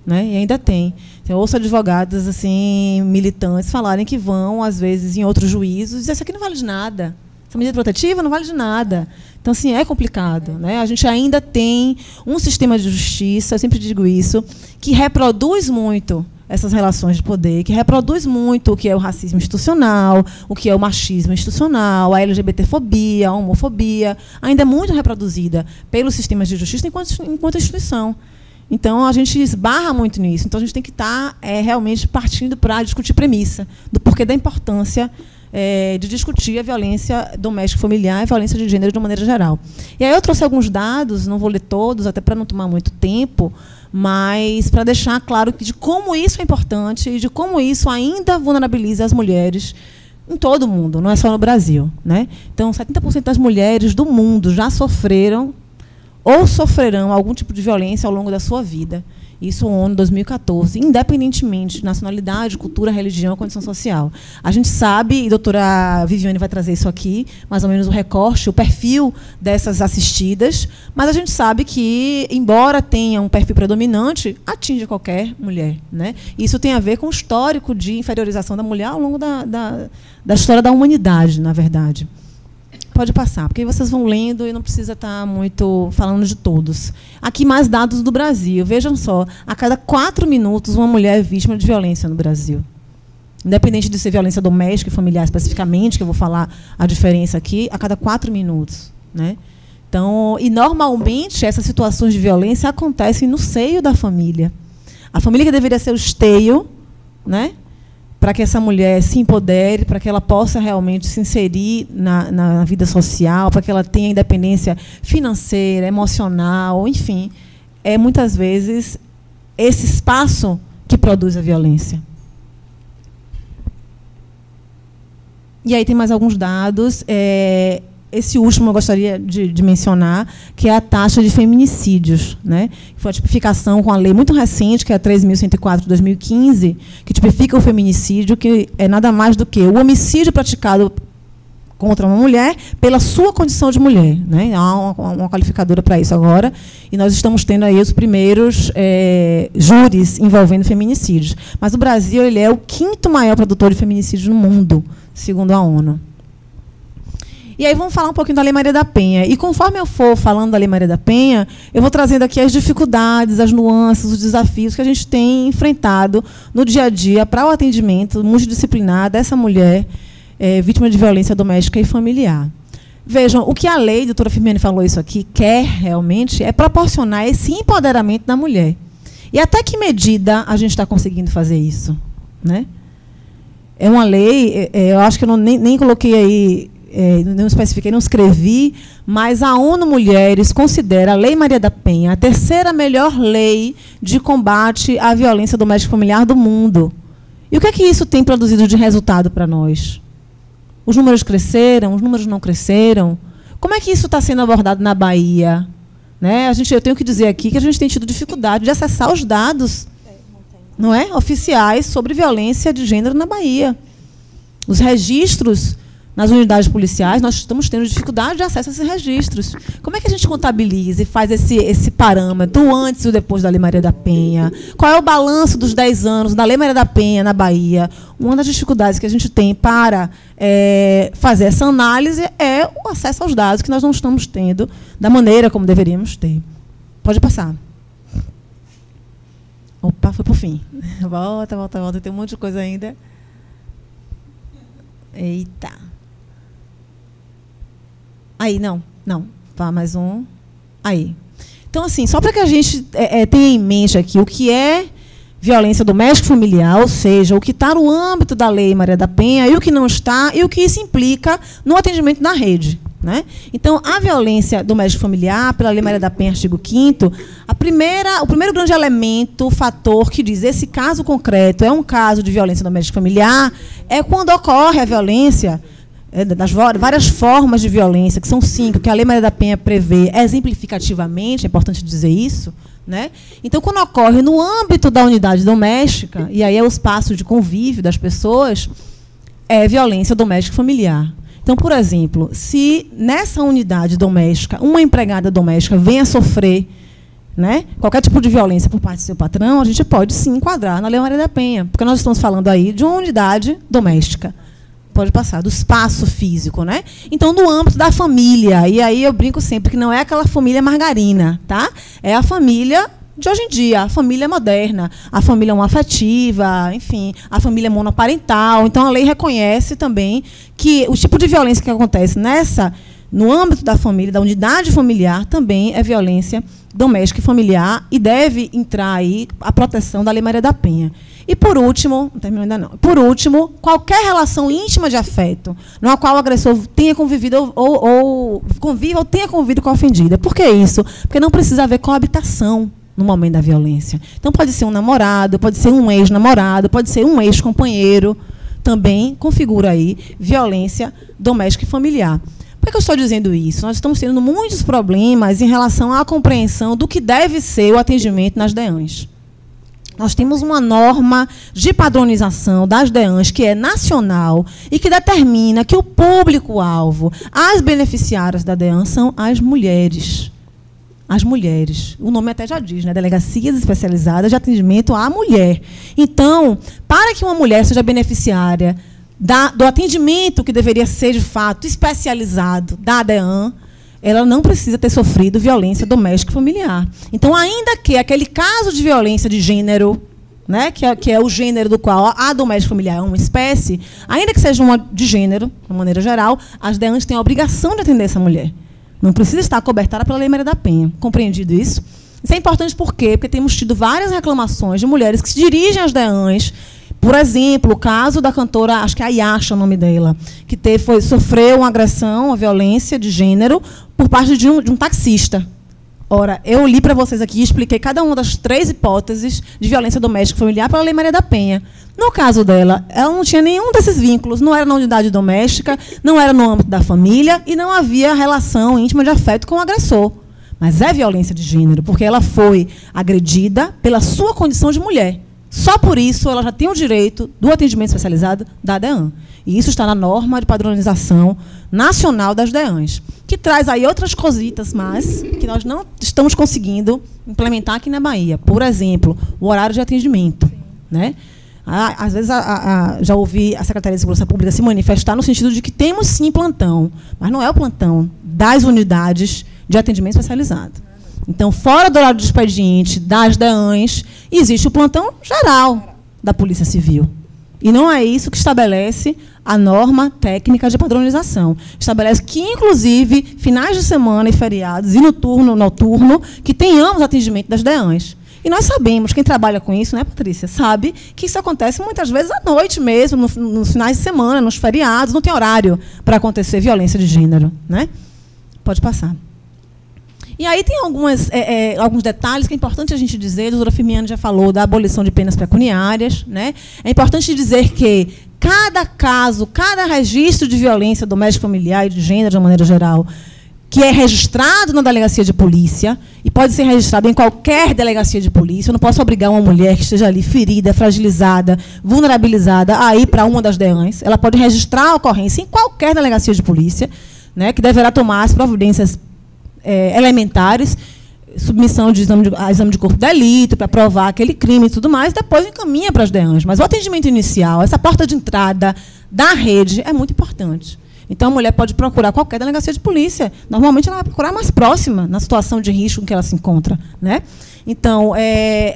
Né? E ainda tem. Eu ouço advogadas assim, militantes falarem que vão, às vezes, em outros juízos, dizer isso aqui não vale de nada. Essa medida protetiva não vale de nada. Então, assim, é complicado. Né? A gente ainda tem um sistema de justiça, eu sempre digo isso, que reproduz muito essas relações de poder, que reproduz muito o que é o racismo institucional, o que é o machismo institucional, a LGBTfobia, a homofobia, ainda é muito reproduzida pelos sistemas de justiça enquanto instituição. Então, a gente esbarra muito nisso. Então, a gente tem que estar realmente partindo para discutir premissa do porquê da importância de discutir a violência doméstica familiar e a violência de gênero de uma maneira geral. E aí eu trouxe alguns dados, não vou ler todos, até para não tomar muito tempo, mas para deixar claro de como isso é importante e de como isso ainda vulnerabiliza as mulheres em todo o mundo, não é só no Brasil. Né? Então, 70% das mulheres do mundo já sofreram ou sofrerão algum tipo de violência ao longo da sua vida. Isso é o ONU 2014, independentemente de nacionalidade, cultura, religião, condição social. A gente sabe, e a doutora Viviane vai trazer isso aqui, mais ou menos o recorte, o perfil dessas assistidas, mas a gente sabe que, embora tenha um perfil predominante, atinge qualquer mulher. Né? Isso tem a ver com o histórico de inferiorização da mulher ao longo da história da humanidade, na verdade. Pode passar, porque aí vocês vão lendo e não precisa estar muito falando de todos. Aqui mais dados do Brasil. Vejam só, a cada 4 minutos uma mulher é vítima de violência no Brasil. independente de ser violência doméstica e familiar especificamente, que eu vou falar a diferença aqui, a cada 4 minutos. Né? Então, e normalmente essas situações de violência acontecem no seio da família. A família que deveria ser o esteio, né, para que essa mulher se empodere, para que ela possa realmente se inserir na vida social, para que ela tenha independência financeira, emocional, enfim, é muitas vezes esse espaço que produz a violência. E aí tem mais alguns dados. Esse último eu gostaria de mencionar, que é a taxa de feminicídios, né? Foi a tipificação com a lei muito recente, que é a 3.104 de 2015, que tipifica o feminicídio, que é nada mais do que o homicídio praticado contra uma mulher pela sua condição de mulher. Né? Há uma qualificadora para isso agora, e nós estamos tendo aí os primeiros júris envolvendo feminicídios. Mas o Brasil ele é o 5º maior produtor de feminicídios no mundo, segundo a ONU. E aí vamos falar um pouquinho da Lei Maria da Penha. E conforme eu for falando da Lei Maria da Penha, eu vou trazendo aqui as dificuldades, as nuances, os desafios que a gente tem enfrentado no dia a dia para o atendimento multidisciplinar dessa mulher vítima de violência doméstica e familiar. Vejam, o que a lei, a doutora Firmiani falou isso aqui, quer realmente é proporcionar esse empoderamento da mulher. E até que medida a gente está conseguindo fazer isso? Né? É uma lei, eu acho que eu nem coloquei aí, não especifiquei, não escrevi, mas a ONU Mulheres considera a Lei Maria da Penha a 3ª melhor lei de combate à violência doméstica e familiar do mundo. E o que é que isso tem produzido de resultado para nós? Os números cresceram? Os números não cresceram? Como é que isso está sendo abordado na Bahia? Né? Eu tenho que dizer aqui que a gente tem tido dificuldade de acessar os dados não é, oficiais sobre violência de gênero na Bahia. Os registros nas unidades policiais, nós estamos tendo dificuldade de acesso a esses registros. Como é que a gente contabiliza e faz esse parâmetro antes e o depois da Lei Maria da Penha? Qual é o balanço dos 10 anos da Lei Maria da Penha na Bahia? Uma das dificuldades que a gente tem para fazer essa análise é o acesso aos dados, que nós não estamos tendo da maneira como deveríamos ter. Pode passar. Opa, foi para o fim. Volta. Tem um monte de coisa ainda. Eita. Aí, não. Vá, mais um. Aí. Então, assim, só para que a gente tenha em mente aqui o que é violência doméstica e familiar, ou seja, o que está no âmbito da Lei Maria da Penha e o que não está, e o que isso implica no atendimento na rede. Né? Então, a violência doméstica e familiar, pela Lei Maria da Penha, artigo 5º, o primeiro grande elemento, o fator que diz esse caso concreto é um caso de violência doméstica e familiar, é quando ocorre a violência, das várias formas de violência, que são 5, que a Lei Maria da Penha prevê exemplificativamente, é importante dizer isso. Né? Então, quando ocorre no âmbito da unidade doméstica, e aí é o espaço de convívio das pessoas, é violência doméstica e familiar. Então, por exemplo, se nessa unidade doméstica uma empregada doméstica venha a sofrer, né, qualquer tipo de violência por parte do seu patrão, a gente pode sim enquadrar na Lei Maria da Penha, porque nós estamos falando aí de uma unidade doméstica. Pode passar, do espaço físico. Né? Então, no âmbito da família, e aí eu brinco sempre que não é aquela família margarina, tá? É a família de hoje em dia, a família moderna, a família homoafetiva, enfim, a família monoparental. Então, a lei reconhece também que o tipo de violência que acontece no âmbito da família, da unidade familiar, também é violência doméstica e familiar, e deve entrar aí a proteção da Lei Maria da Penha. E, por último, não terminou ainda não, por último, qualquer relação íntima de afeto na qual o agressor tenha convivido ou conviva ou tenha convivido com a ofendida. Por que isso? Porque não precisa haver coabitação no momento da violência. Então, pode ser um namorado, pode ser um ex-namorado, pode ser um ex-companheiro, também configura aí violência doméstica e familiar. Por que eu estou dizendo isso? Nós estamos tendo muitos problemas em relação à compreensão do que deve ser o atendimento nas DEANs. Nós temos uma norma de padronização das DEANs que é nacional e que determina que o público-alvo, as beneficiárias da DEAN, são as mulheres. As mulheres. O nome até já diz, né? Delegacias especializadas de atendimento à mulher. Então, para que uma mulher seja beneficiária do atendimento que deveria ser, de fato, especializado da DEAN, ela não precisa ter sofrido violência doméstica e familiar. Então, ainda que aquele caso de violência de gênero, né, que é o gênero do qual a doméstica familiar é uma espécie, ainda que seja uma de gênero, de uma maneira geral, as DEANs têm a obrigação de atender essa mulher. Não precisa estar cobertada pela Lei Maria da Penha. Compreendido isso? Isso é importante por quê? Porque temos tido várias reclamações de mulheres que se dirigem às DEANs. Por exemplo, o caso da cantora, acho que é a Yasha, o nome dela, que sofreu uma agressão, uma violência de gênero por parte de um taxista. Ora, eu li para vocês aqui e expliquei cada uma das 3 hipóteses de violência doméstica familiar pela Lei Maria da Penha. No caso dela, ela não tinha nenhum desses vínculos, não era na unidade doméstica, não era no âmbito da família e não havia relação íntima de afeto com o agressor. Mas é violência de gênero, porque ela foi agredida pela sua condição de mulher. Só por isso ela já tem o direito do atendimento especializado da DEAN. E isso está na norma de padronização nacional das DEANs, que traz aí outras cositas, mas que nós não estamos conseguindo implementar aqui na Bahia. Por exemplo, o horário de atendimento. Né? Às vezes, já ouvi a Secretaria de Segurança Pública se manifestar no sentido de que temos, sim, plantão, mas não é o plantão das unidades de atendimento especializado. Então, fora do horário de expediente das DEANs, existe o plantão geral da Polícia Civil. E não é isso que estabelece a norma técnica de padronização. Estabelece que, inclusive, finais de semana e feriados, e noturno, que tenhamos atendimento das DEANs. E nós sabemos, quem trabalha com isso, né, Patrícia, sabe que isso acontece muitas vezes à noite mesmo, nos finais de semana, nos feriados, não tem horário para acontecer violência de gênero. Né? Pode passar. E aí tem alguns detalhes que é importante a gente dizer. A doutora Firmiani já falou da abolição de penas pecuniárias. Né? É importante dizer que cada caso, cada registro de violência doméstica familiar e de gênero, de uma maneira geral, que é registrado na delegacia de polícia, e pode ser registrado em qualquer delegacia de polícia. Eu não posso obrigar uma mulher que esteja ali ferida, fragilizada, vulnerabilizada, a ir para uma das DEANs. Ela pode registrar a ocorrência em qualquer delegacia de polícia, né, que deverá tomar as providências elementares, submissão a exame de corpo de delito, para provar aquele crime e tudo mais, depois encaminha para as DEANs. Mas o atendimento inicial, essa porta de entrada da rede, é muito importante. Então, a mulher pode procurar qualquer delegacia de polícia. Normalmente, ela vai procurar mais próxima, na situação de risco em que ela se encontra. Né? Então,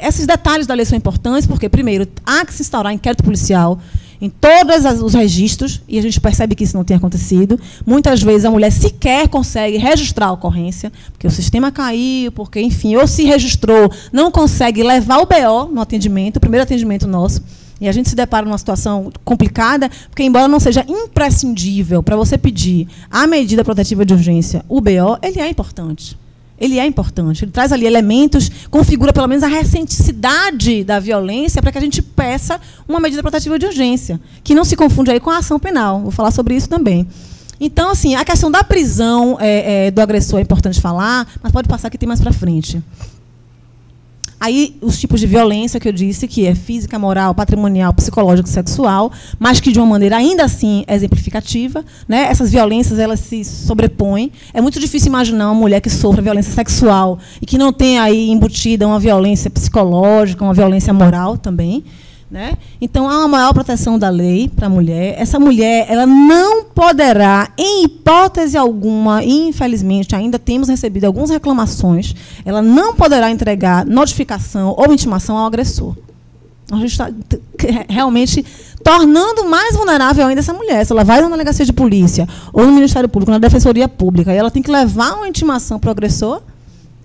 esses detalhes da lei são importantes, porque, primeiro, há que se instaurar inquérito policial em todos os registros, e a gente percebe que isso não tem acontecido. Muitas vezes, a mulher sequer consegue registrar a ocorrência, porque o sistema caiu, porque, enfim, ou se registrou, não consegue levar o BO no atendimento, o primeiro atendimento nosso. E a gente se depara numa situação complicada, porque, embora não seja imprescindível para você pedir a medida protetiva de urgência, o BO, ele é importante. Ele é importante. Ele traz ali elementos, configura pelo menos a recenticidade da violência para que a gente peça uma medida protetiva de urgência, que não se confunde aí com a ação penal. Vou falar sobre isso também. Então, assim, a questão da prisão do agressor é importante falar, mas pode passar que tem mais para frente. Aí, os tipos de violência que eu disse, que é física, moral, patrimonial, psicológica e sexual, mas que, de uma maneira ainda assim exemplificativa. Né? Essas violências, elas se sobrepõem. É muito difícil imaginar uma mulher que sofra violência sexual e que não tenha aí embutida uma violência psicológica, uma violência moral também. Né? Então, há uma maior proteção da lei para a mulher. Essa mulher, ela não poderá, em hipótese alguma, e infelizmente ainda temos recebido algumas reclamações, ela não poderá entregar notificação ou intimação ao agressor. A gente está realmente tornando mais vulnerável ainda essa mulher. Se ela vai na delegacia de polícia ou no Ministério Público, na Defensoria Pública, e ela tem que levar uma intimação para o agressor,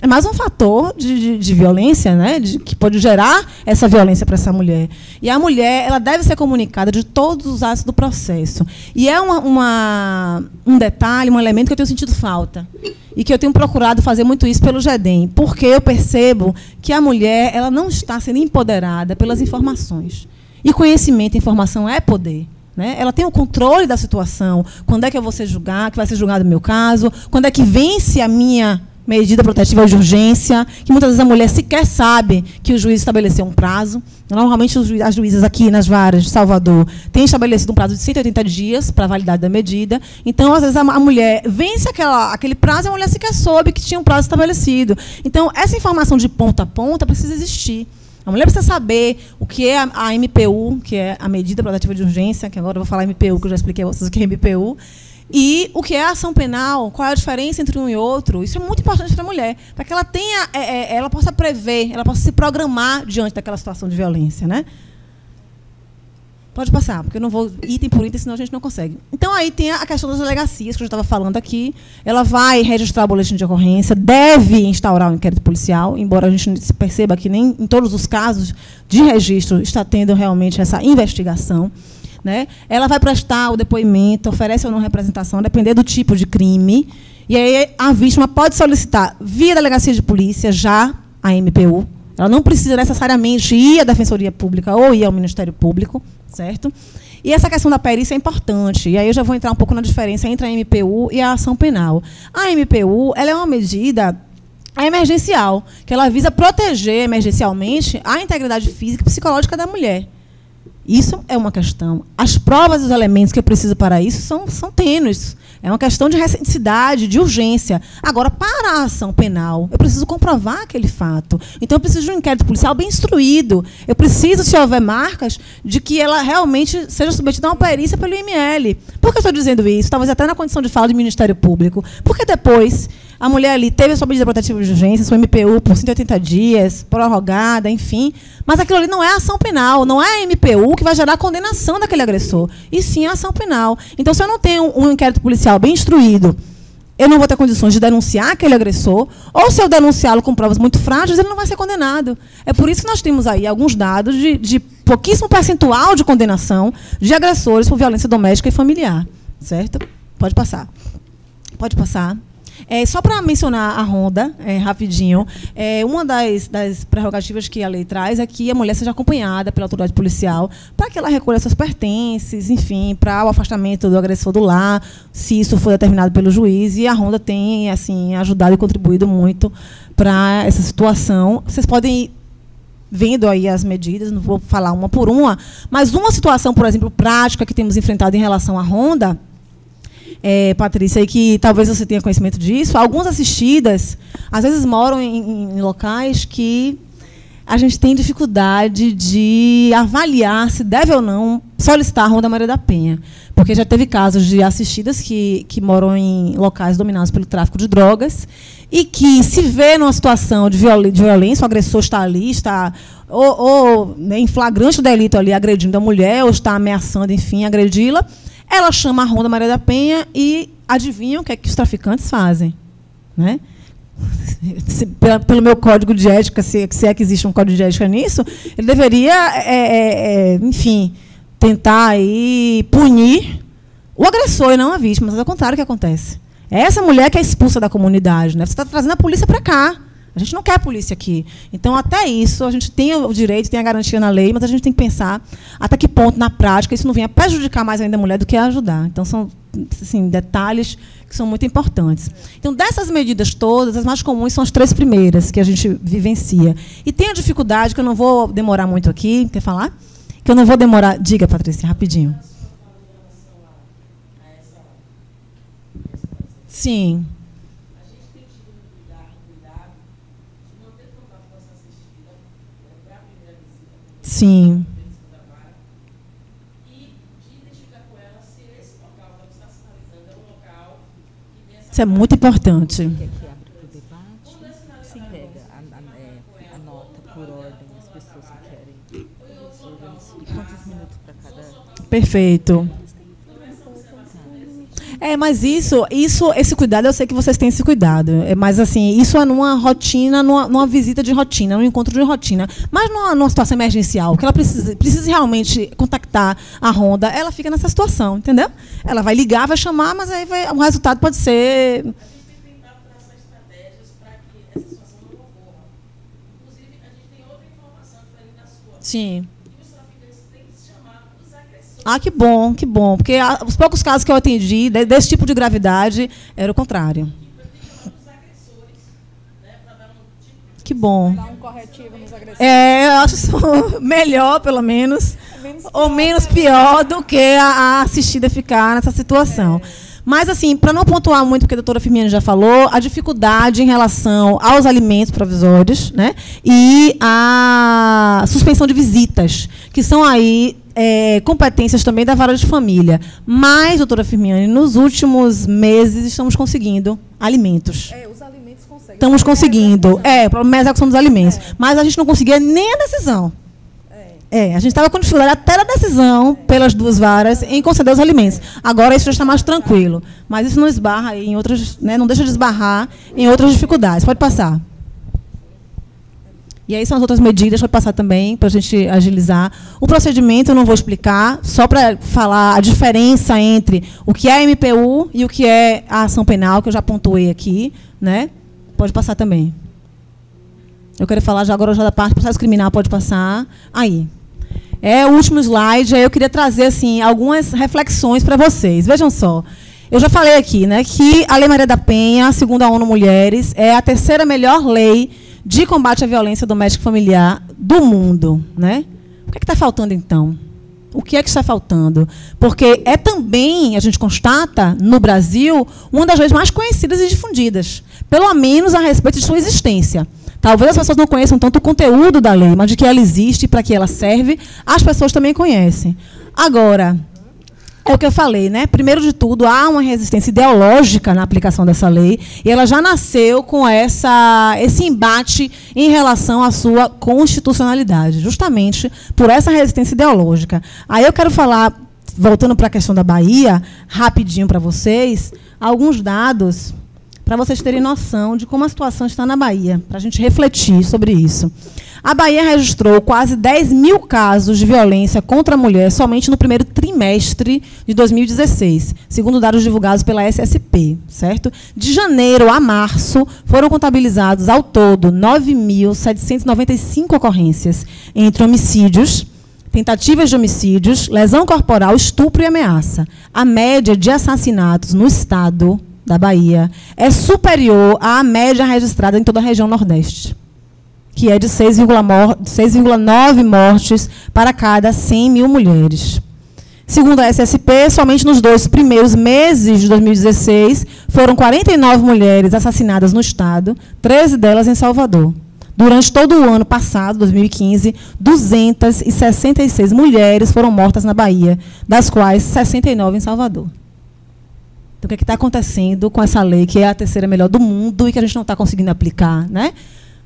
é mais um fator de violência, né, que pode gerar essa violência para essa mulher. E a mulher, ela deve ser comunicada de todos os atos do processo. E é um detalhe, um elemento que eu tenho sentido falta. E que eu tenho procurado fazer muito isso pelo GEDEM, porque eu percebo que a mulher, ela não está sendo empoderada pelas informações. E conhecimento e informação é poder. Né? Ela tem o controle da situação. Quando é que eu vou ser julgada, que vai ser julgado o meu caso, quando é que vence a minha medida protetiva de urgência, que muitas vezes a mulher sequer sabe que o juiz estabeleceu um prazo. Normalmente, as juízas aqui nas varas de Salvador têm estabelecido um prazo de 180 dias para a validade da medida. Então, às vezes, a mulher vence aquele prazo e a mulher sequer soube que tinha um prazo estabelecido. Então, essa informação de ponta a ponta precisa existir. A mulher precisa saber o que é a MPU, que é a medida protetiva de urgência, que agora eu vou falar MPU, que eu já expliquei a vocês o que é MPU, E o que é a ação penal, qual é a diferença entre um e outro, isso é muito importante para a mulher, para que ela tenha, ela possa prever, ela possa se programar diante daquela situação de violência, né? Pode passar, porque eu não vou item por item, senão a gente não consegue. Então, aí tem a questão das delegacias, que eu já estava falando aqui. Ela vai registrar o boletim de ocorrência, deve instaurar o inquérito policial, embora a gente se perceba que nem em todos os casos de registro está tendo realmente essa investigação. Né? Ela vai prestar o depoimento, oferece ou não representação, depender do tipo de crime. E aí a vítima pode solicitar, via delegacia de polícia, já a MPU. Ela não precisa necessariamente ir à Defensoria Pública ou ir ao Ministério Público, certo? E essa questão da perícia é importante. E aí eu já vou entrar um pouco na diferença entre a MPU e a ação penal. A MPU, ela é uma medida emergencial, que ela visa proteger emergencialmente a integridade física e psicológica da mulher. Isso é uma questão. As provas e os elementos que eu preciso para isso são tênues. É uma questão de recenticidade, de urgência. Agora, para a ação penal, eu preciso comprovar aquele fato. Então, eu preciso de um inquérito policial bem instruído. Eu preciso, se houver marcas, de que ela realmente seja submetida a uma perícia pelo IML. Por que eu estou dizendo isso? Talvez até na condição de fala do Ministério Público. Porque depois a mulher ali teve a sua medida protetiva de urgência, sua MPU por 180 dias, prorrogada, enfim. Mas aquilo ali não é ação penal, não é a MPU que vai gerar a condenação daquele agressor, e sim a ação penal. Então, se eu não tenho um inquérito policial bem instruído, eu não vou ter condições de denunciar aquele agressor, ou se eu denunciá-lo com provas muito frágeis, ele não vai ser condenado. É por isso que nós temos aí alguns dados de pouquíssimo percentual de condenação de agressores por violência doméstica e familiar. Certo? Pode passar. Pode passar. Só para mencionar a ronda, rapidinho, uma das prerrogativas que a lei traz é que a mulher seja acompanhada pela autoridade policial para que ela recolha seus pertences, enfim, para o afastamento do agressor do lar, se isso for determinado pelo juiz, e a ronda tem assim, ajudado e contribuído muito para essa situação. Vocês podem ir vendo aí as medidas, não vou falar uma por uma, mas uma situação, por exemplo, prática que temos enfrentado em relação à ronda, Patrícia, e que talvez você tenha conhecimento disso, algumas assistidas, às vezes moram em locais que a gente tem dificuldade de avaliar se deve ou não solicitar a Ronda Maria da Penha. Porque já teve casos de assistidas que moram em locais dominados pelo tráfico de drogas e que se vê numa situação de violência, o agressor está ali, está em flagrante delito ali agredindo a mulher, ou está ameaçando, enfim, agredi-la. Ela chama a Ronda Maria da Penha e adivinham o que é que os traficantes fazem, né? Pelo meu código de ética, se é que existe um código de ética nisso, ele deveria, enfim, tentar aí punir o agressor e não a vítima, mas é o contrário que acontece. É essa mulher que é expulsa da comunidade, né? Você está trazendo a polícia para cá. A gente não quer a polícia aqui. Então, até isso, a gente tem o direito, tem a garantia na lei, mas a gente tem que pensar até que ponto, na prática, isso não venha prejudicar mais ainda a mulher do que ajudar. Então, são assim, detalhes que são muito importantes. Então, dessas medidas todas, as mais comuns são as 3 primeiras que a gente vivencia. E tem a dificuldade, que eu não vou demorar muito aqui, quer falar? Que eu não vou demorar... Diga, Patrícia, rapidinho. Sim. Sim. Isso é muito importante. Perfeito. Mas esse cuidado, eu sei que vocês têm esse cuidado. Mas assim, isso é numa rotina, numa visita de rotina, num encontro de rotina. Mas numa situação emergencial, que ela precisa realmente contactar a Ronda, ela fica nessa situação, entendeu? Ela vai ligar, vai chamar, mas aí o resultado pode ser... A gente tem tentado traçar estratégias para que essa situação não ocorra. Inclusive, a gente tem outra informação diferente da sua. Sim. Que bom, que bom. Porque os poucos casos que eu atendi desse tipo de gravidade era o contrário. Que bom. Dar um corretivo nos agressores. Eu acho isso melhor, pelo menos, ou menos pior do que a assistida ficar nessa situação. Mas, assim, para não pontuar muito, porque a doutora Firmina já falou, a dificuldade em relação aos alimentos provisórios, né, e a suspensão de visitas, que são aí competências também da vara de família. Mas, doutora Firmiani, nos últimos meses estamos conseguindo alimentos. Os alimentos conseguem. Estamos conseguindo. O problema é a execução dos alimentos. Mas a gente não conseguia nem a decisão. A gente estava com dificuldade até a decisão, pelas duas varas, em conceder os alimentos. Agora isso já está mais tranquilo. Mas isso não esbarra em outras, né, não deixa de esbarrar em outras dificuldades. Pode passar. E aí são as outras medidas, pode passar também, para a gente agilizar. O procedimento eu não vou explicar, só para falar a diferença entre o que é a MPU e o que é a ação penal, que eu já pontuei aqui. Né? Pode passar também. Eu quero falar já agora já da parte do processo criminal, pode passar. Aí. O último slide, aí eu queria trazer assim, algumas reflexões para vocês. Vejam só, eu já falei aqui, né, que a Lei Maria da Penha, segundo a ONU Mulheres, é a terceira melhor lei de combate à violência doméstica e familiar do mundo. Né? O que está faltando, então? O que é que está faltando? Porque é também, a gente constata, no Brasil, uma das leis mais conhecidas e difundidas, pelo menos a respeito de sua existência. Talvez as pessoas não conheçam tanto o conteúdo da lei, mas de que ela existe e para que ela serve, as pessoas também conhecem. Agora, é o que eu falei, né? Primeiro de tudo, há uma resistência ideológica na aplicação dessa lei, e ela já nasceu com esse embate em relação à sua constitucionalidade, justamente por essa resistência ideológica. Aí eu quero falar, voltando para a questão da Bahia, rapidinho para vocês, alguns dados para vocês terem noção de como a situação está na Bahia, para a gente refletir sobre isso. A Bahia registrou quase 10 mil casos de violência contra a mulher somente no primeiro trimestre de 2016, segundo dados divulgados pela SSP. Certo? De janeiro a março, foram contabilizados ao todo 9.795 ocorrências entre homicídios, tentativas de homicídios, lesão corporal, estupro e ameaça. A média de assassinatos no estado da Bahia é superior à média registrada em toda a região Nordeste, que é de 6,9 mortes para cada 100 mil mulheres. Segundo a SSP, somente nos 2 primeiros meses de 2016, foram 49 mulheres assassinadas no estado, 13 delas em Salvador. Durante todo o ano passado, 2015, 266 mulheres foram mortas na Bahia, das quais 69 em Salvador. Então, o que está acontecendo com essa lei, que é a terceira melhor do mundo e que a gente não está conseguindo aplicar? Né?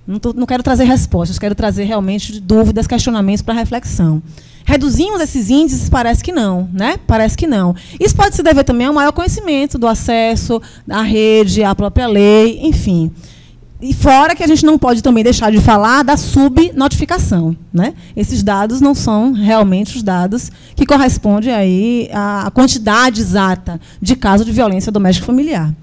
Não quero trazer respostas, quero trazer realmente dúvidas, questionamentos para reflexão. Reduzimos esses índices? Parece que não. Né? Parece que não. Isso pode se dever também ao maior conhecimento do acesso à rede, à própria lei, enfim. E fora que a gente não pode também deixar de falar da subnotificação. Né? Esses dados não são realmente os dados que correspondem aí à quantidade exata de casos de violência doméstica e familiar.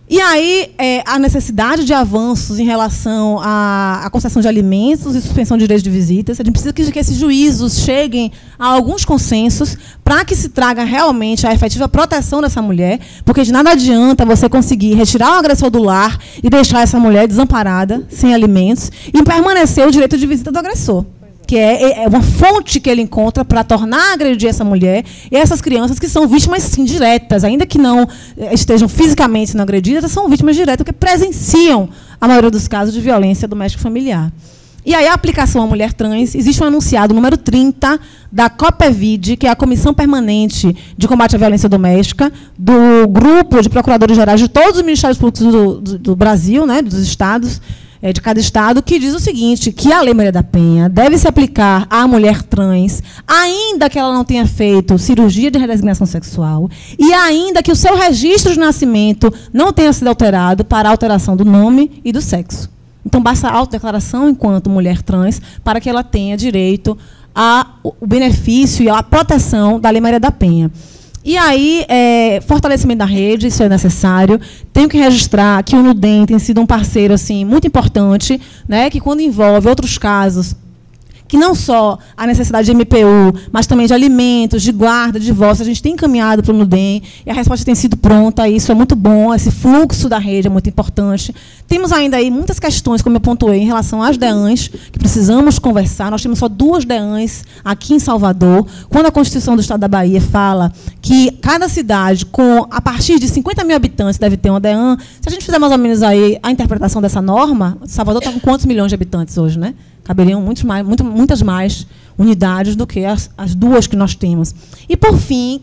E aí, a necessidade de avanços em relação à concessão de alimentos e suspensão de direitos de visitas. A gente precisa que esses juízos cheguem a alguns consensos para que se traga realmente a efetiva proteção dessa mulher, porque de nada adianta você conseguir retirar o agressor do lar e deixar essa mulher desamparada, sem alimentos, e permanecer o direito de visita do agressor, que é uma fonte que ele encontra para tornar a agredir essa mulher e essas crianças que são vítimas, sim, diretas, ainda que não estejam fisicamente sendo agredidas, são vítimas diretas que presenciam a maioria dos casos de violência doméstica familiar. E aí a aplicação à mulher trans, existe um anunciado número 30 da COPEVID, que é a Comissão Permanente de Combate à Violência Doméstica, do grupo de procuradores gerais de todos os ministérios públicos do Brasil, né, dos estados, de cada estado, que diz o seguinte, que a Lei Maria da Penha deve se aplicar à mulher trans, ainda que ela não tenha feito cirurgia de redesignação sexual e ainda que o seu registro de nascimento não tenha sido alterado para a alteração do nome e do sexo. Então, basta a autodeclaração enquanto mulher trans para que ela tenha direito ao benefício e à proteção da Lei Maria da Penha. E aí, fortalecimento da rede, isso é necessário. Tenho que registrar que o Nudem tem sido um parceiro assim, muito importante, né, que quando envolve outros casos, que não só a necessidade de MPU, mas também de alimentos, de guarda, de divórcio, a gente tem encaminhado para o Nudem, e a resposta tem sido pronta, isso é muito bom, esse fluxo da rede é muito importante. Temos ainda aí muitas questões, como eu pontuei, em relação às DEANs, que precisamos conversar. Nós temos só 2 DEANs aqui em Salvador. Quando a Constituição do Estado da Bahia fala que cada cidade, a partir de 50 mil habitantes, deve ter uma DEAN, se a gente fizer mais ou menos aí a interpretação dessa norma, Salvador está com quantos milhões de habitantes hoje, né? Caberiam muitas mais, unidades do que as duas que nós temos. E, por fim,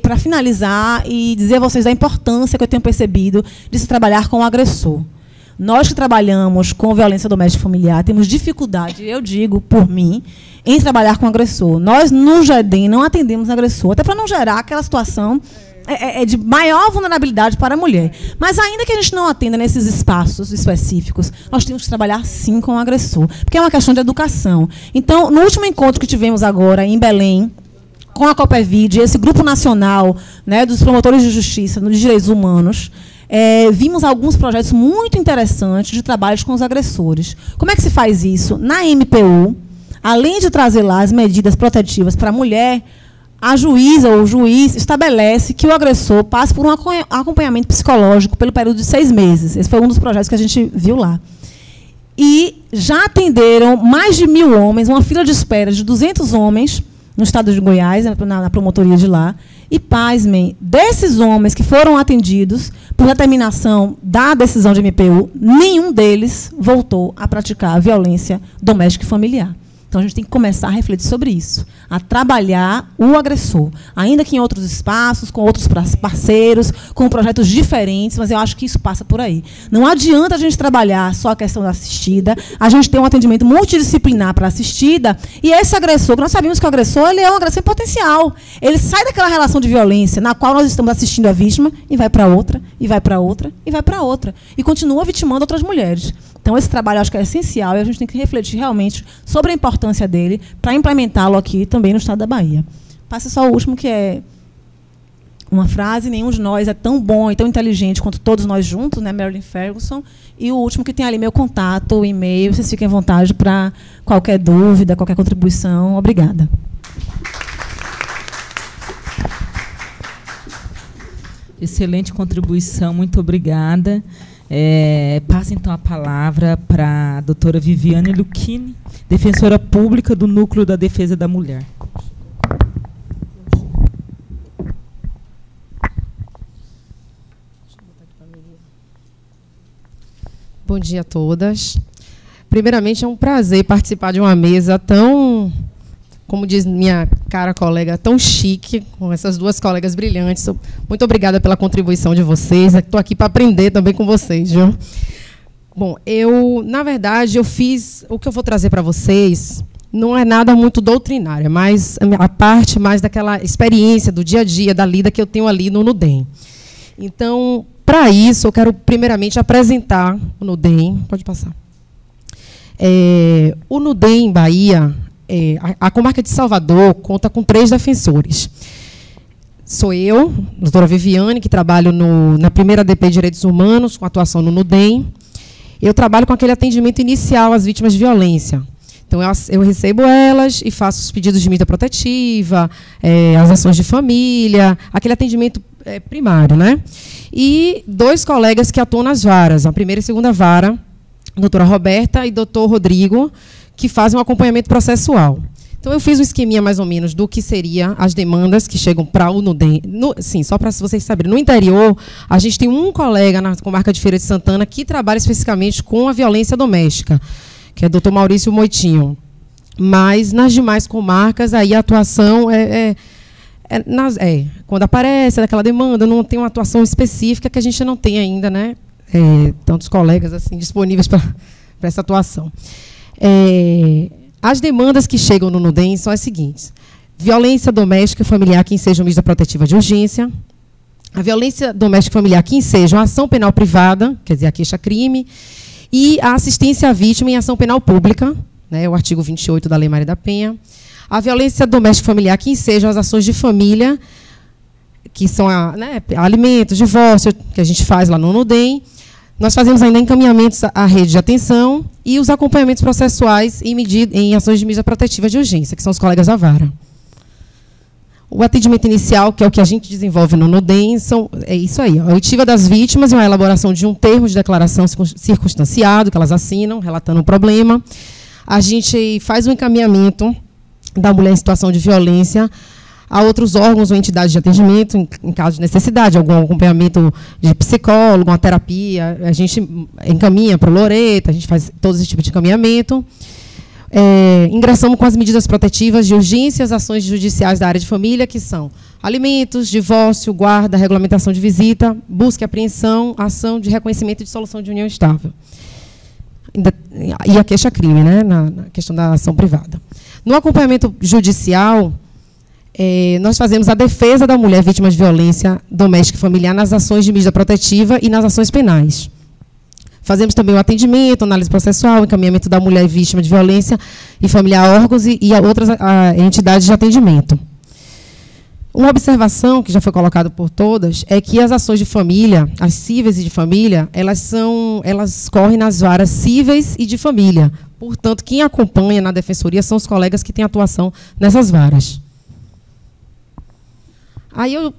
para finalizar e dizer a vocês a importância que eu tenho percebido de se trabalhar com o agressor. Nós que trabalhamos com violência doméstica e familiar temos dificuldade, eu digo por mim, em trabalhar com o agressor. Nós, no GEDEM, não atendemos agressor, até para não gerar aquela situação de maior vulnerabilidade para a mulher. Mas, ainda que a gente não atenda nesses espaços específicos, nós temos que trabalhar, sim, com o agressor, porque é uma questão de educação. Então, no último encontro que tivemos agora, em Belém, com a Copevide, esse grupo nacional, né, dos promotores de justiça nos direitos humanos, vimos alguns projetos muito interessantes de trabalhos com os agressores. Como é que se faz isso? Na MPU, além de trazer lá as medidas protetivas para a mulher, a juíza ou o juiz estabelece que o agressor passe por um acompanhamento psicológico pelo período de 6 meses. Esse foi um dos projetos que a gente viu lá. E já atenderam mais de 1.000 homens, uma fila de espera de 200 homens no estado de Goiás, na promotoria de lá. E, pasmem, desses homens que foram atendidos por determinação da decisão de MPU, nenhum deles voltou a praticar a violência doméstica e familiar. Então, a gente tem que começar a refletir sobre isso, a trabalhar o agressor, ainda que em outros espaços, com outros parceiros, com projetos diferentes, mas eu acho que isso passa por aí. Não adianta a gente trabalhar só a questão da assistida, a gente tem um atendimento multidisciplinar para a assistida, e esse agressor, nós sabemos que o agressor ele é um agressor em potencial. Ele sai daquela relação de violência na qual nós estamos assistindo a vítima e vai para outra, e vai para outra, e vai para outra, e continua vitimando outras mulheres. Então, esse trabalho eu acho que é essencial e a gente tem que refletir realmente sobre a importância dele para implementá-lo aqui também no estado da Bahia. Passa só o último, que é uma frase: nenhum de nós é tão bom e tão inteligente quanto todos nós juntos, né, Marilyn Ferguson. E o último, que tem ali meu contato, o e-mail, vocês fiquem à vontade para qualquer dúvida, qualquer contribuição. Obrigada. Excelente contribuição, muito obrigada. Passa, então, a palavra para a doutora Viviane Lucchini, defensora pública do Núcleo da Defesa da Mulher. Bom dia a todas. Primeiramente, é um prazer participar de uma mesa tão, como diz minha cara colega, tão chique, com essas duas colegas brilhantes. Muito obrigada pela contribuição de vocês. Estou aqui para aprender também com vocês, viu? Bom, na verdade, eu fiz... O que eu vou trazer para vocês não é nada muito doutrinário, mas a parte mais daquela experiência do dia a dia, da lida que eu tenho ali no NUDEM. Então, para isso, eu quero primeiramente apresentar o NUDEM. Pode passar. O NUDEM Bahia... a comarca de Salvador conta com 3 defensores. Sou eu, doutora Viviane, que trabalho na primeira DP de Direitos Humanos, com atuação no NUDEM. Eu trabalho com aquele atendimento inicial às vítimas de violência. Então, eu recebo elas e faço os pedidos de medida protetiva, as ações de família, aquele atendimento primário, né? E 2 colegas que atuam nas varas, a primeira e segunda vara, a doutora Roberta e doutor Rodrigo, que fazem um acompanhamento processual. Então, eu fiz um esqueminha, mais ou menos, do que seriam as demandas que chegam para o NUDEM. Sim, só para vocês saberem, no interior, a gente tem um colega na comarca de Feira de Santana que trabalha especificamente com a violência doméstica, que é o doutor Maurício Moitinho. Mas, nas demais comarcas, aí a atuação quando aparece aquela demanda, não tem uma atuação específica que a gente não tem ainda, né? Tantos colegas assim disponíveis para essa atuação. As demandas que chegam no NUDEM são as seguintes: violência doméstica familiar que enseja medida protetiva de urgência, a violência doméstica familiar que enseja uma ação penal privada, quer dizer, a queixa-crime, e a assistência à vítima em ação penal pública, né, o artigo 28 da Lei Maria da Penha, a violência doméstica familiar que enseja as ações de família, que são alimentos, divórcio, que a gente faz lá no NUDEM. Nós fazemos ainda encaminhamentos à rede de atenção e os acompanhamentos processuais em ações de medida protetiva de urgência, que são os colegas da vara. O atendimento inicial, que é o que a gente desenvolve no NUDEM, é isso aí: a oitiva das vítimas e a elaboração de um termo de declaração circunstanciado, que elas assinam, relatando o problema. A gente faz o encaminhamento da mulher em situação de violência a outros órgãos ou entidades de atendimento, em caso de necessidade, algum acompanhamento de psicólogo, uma terapia, a gente encaminha para o Loreto, a gente faz todo esse tipo de encaminhamento. Ingressamos com as medidas protetivas de urgência e as ações judiciais da área de família, que são alimentos, divórcio, guarda, regulamentação de visita, busca e apreensão, ação de reconhecimento e dissolução de união estável. E a queixa-crime, né, na questão da ação privada. No acompanhamento judicial, nós fazemos a defesa da mulher vítima de violência doméstica e familiar nas ações de medida protetiva e nas ações penais. Fazemos também o atendimento, análise processual, encaminhamento da mulher vítima de violência e familiar a órgãos e a outras entidades de atendimento. Uma observação que já foi colocada por todas é que as ações de família, as cíveis e de família, elas correm nas varas cíveis e de família. Portanto, quem acompanha na defensoria são os colegas que têm atuação nessas varas. Aí eu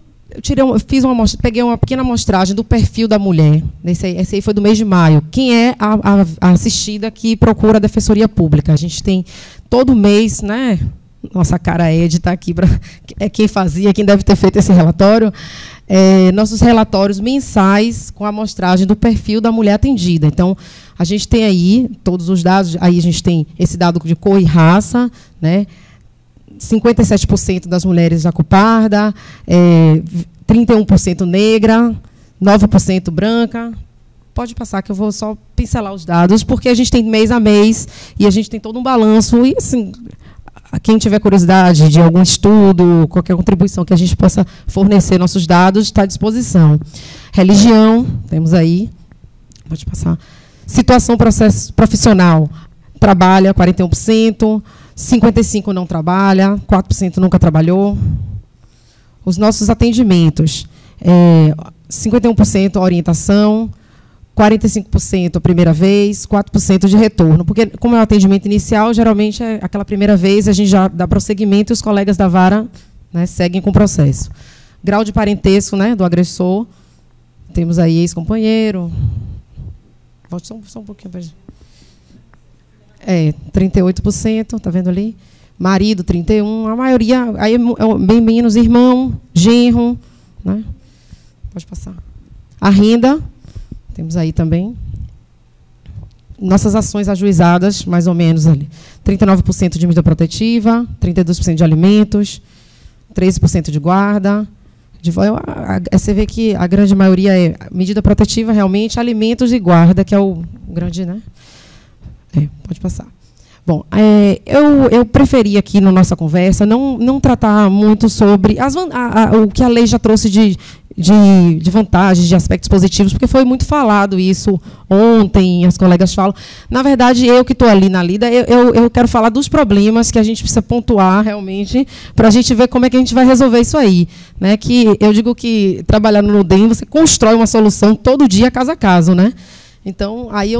peguei uma pequena amostragem do perfil da mulher. Esse aí foi do mês de maio. Quem é a assistida que procura a defensoria pública? A gente tem todo mês, né? Nossa cara Ed está aqui, quem deve ter feito esse relatório. Nossos relatórios mensais com a amostragem do perfil da mulher atendida. Então, a gente tem aí todos os dados, aí a gente tem esse dado de cor e raça, né? 57% das mulheres jacuparda, 31% negra, 9% branca. Pode passar, que eu vou só pincelar os dados, porque a gente tem mês a mês e a gente tem todo um balanço. E, assim, quem tiver curiosidade de algum estudo, qualquer contribuição que a gente possa fornecer nossos dados, está à disposição. Religião, temos aí. Pode passar. Situação profissional, trabalha 41%. 55% não trabalha, 4% nunca trabalhou. Os nossos atendimentos, 51% orientação, 45% a primeira vez, 4% de retorno. Porque, como é o atendimento inicial, geralmente é aquela primeira vez, a gente já dá prosseguimento e os colegas da vara, né, seguem com o processo. Grau de parentesco, né, do agressor. Temos aí ex-companheiro. Volte só um pouquinho para a gente. 38%, está vendo ali? Marido, 31%, a maioria, aí é bem menos, irmão, genro, né? Pode passar. A renda, temos aí também. Nossas ações ajuizadas, mais ou menos ali. 39% de medida protetiva, 32% de alimentos, 13% de guarda. Você vê que a grande maioria é medida protetiva, realmente, alimentos e guarda, que é o grande, né? Pode passar. Bom, eu preferi aqui na nossa conversa não tratar muito sobre o que a lei já trouxe de vantagens, de aspectos positivos, porque foi muito falado isso ontem, as colegas falam. Na verdade, eu que estou ali na lida, eu quero falar dos problemas que a gente precisa pontuar realmente, para a gente ver como é que a gente vai resolver isso aí. Né? Que eu digo que trabalhando no DEM, você constrói uma solução todo dia, caso a caso. Né? Então, aí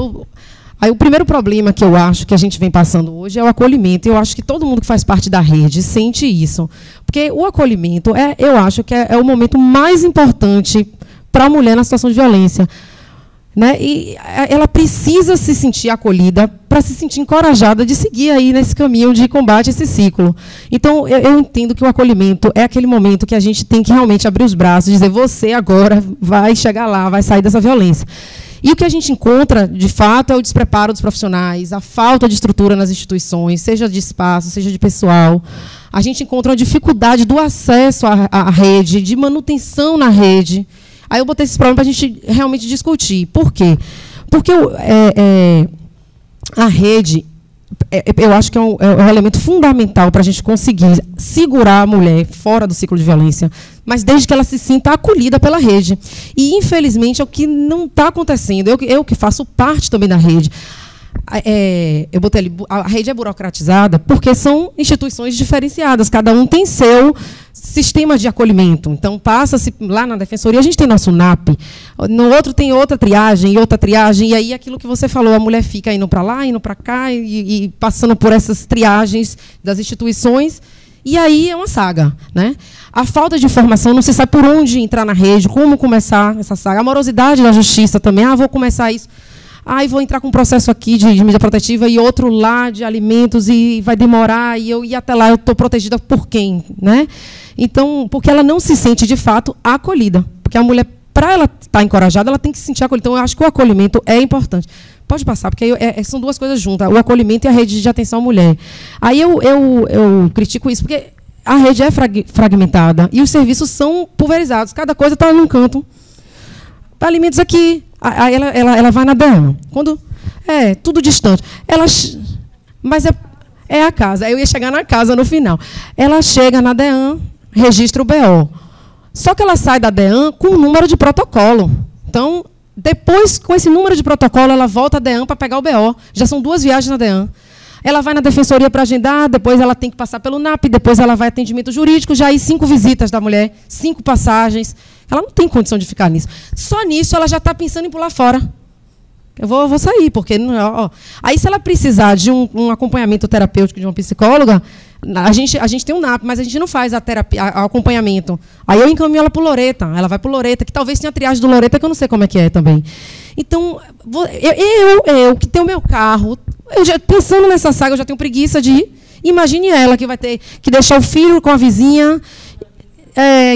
o primeiro problema que eu acho que a gente vem passando hoje é o acolhimento. Eu acho que todo mundo que faz parte da rede sente isso. Porque o acolhimento, eu acho que é o momento mais importante para a mulher na situação de violência. Né? E ela precisa se sentir acolhida para se sentir encorajada de seguir aí nesse caminho de combate a esse ciclo. Então, eu entendo que o acolhimento é aquele momento que a gente tem que realmente abrir os braços e dizer, você agora vai chegar lá, vai sair dessa violência. E o que a gente encontra, de fato, é o despreparo dos profissionais, a falta de estrutura nas instituições, seja de espaço, seja de pessoal. A gente encontra a dificuldade do acesso à rede, de manutenção na rede. Aí eu botei esse problema para a gente realmente discutir. Por quê? Porque a rede, eu acho que é um elemento fundamental para a gente conseguir segurar a mulher fora do ciclo de violência, mas desde que ela se sinta acolhida pela rede. E, infelizmente, é o que não está acontecendo. Eu que faço parte também da rede. Eu botei ali, a rede é burocratizada porque são instituições diferenciadas, cada um tem seu sistema de acolhimento. Então, passa-se lá na defensoria, a gente tem nosso NAP, no outro tem outra triagem, e aí aquilo que você falou, a mulher fica indo para lá, indo para cá, e passando por essas triagens das instituições, e aí é uma saga. Né? A falta de informação, não se sabe por onde entrar na rede, como começar essa saga. A morosidade da justiça também, vou começar isso. E vou entrar com um processo aqui de medida protetiva e outro lá de alimentos e vai demorar, e até lá eu estou protegida por quem? Né? Então, porque ela não se sente, de fato, acolhida. Porque a mulher para ela estar encorajada, ela tem que se sentir acolhida. Então, eu acho que o acolhimento é importante. Pode passar, porque aí são duas coisas juntas, o acolhimento e a rede de atenção à mulher. Aí eu critico isso, porque a rede é fragmentada e os serviços são pulverizados, cada coisa está num canto. Alimentos aqui, aí ela vai na DEAN. Quando tudo distante. Mas é a casa. Eu ia chegar na casa no final. Ela chega na DEAN, registra o BO. Só que ela sai da DEAN com um número de protocolo. Então, depois, com esse número de protocolo, ela volta à DEAN para pegar o BO. Já são 2 viagens na DEAN. Ela vai na defensoria para agendar, depois ela tem que passar pelo NAP, depois ela vai atendimento jurídico, já aí 5 visitas da mulher, 5 passagens. Ela não tem condição de ficar nisso. Só nisso ela já está pensando em pular fora. Eu vou sair, porque... Aí, se ela precisar de um acompanhamento terapêutico de uma psicóloga, a gente tem um NAP, mas a gente não faz a terapia, o acompanhamento. Aí eu encaminho ela para o Loreta. Ela vai para o Loreta, que talvez tenha a triagem do Loreta, que eu não sei como é que é também. Então, eu que tenho o meu carro, pensando nessa saga, eu já tenho preguiça de ir. Imagine ela que vai ter que deixar o filho com a vizinha,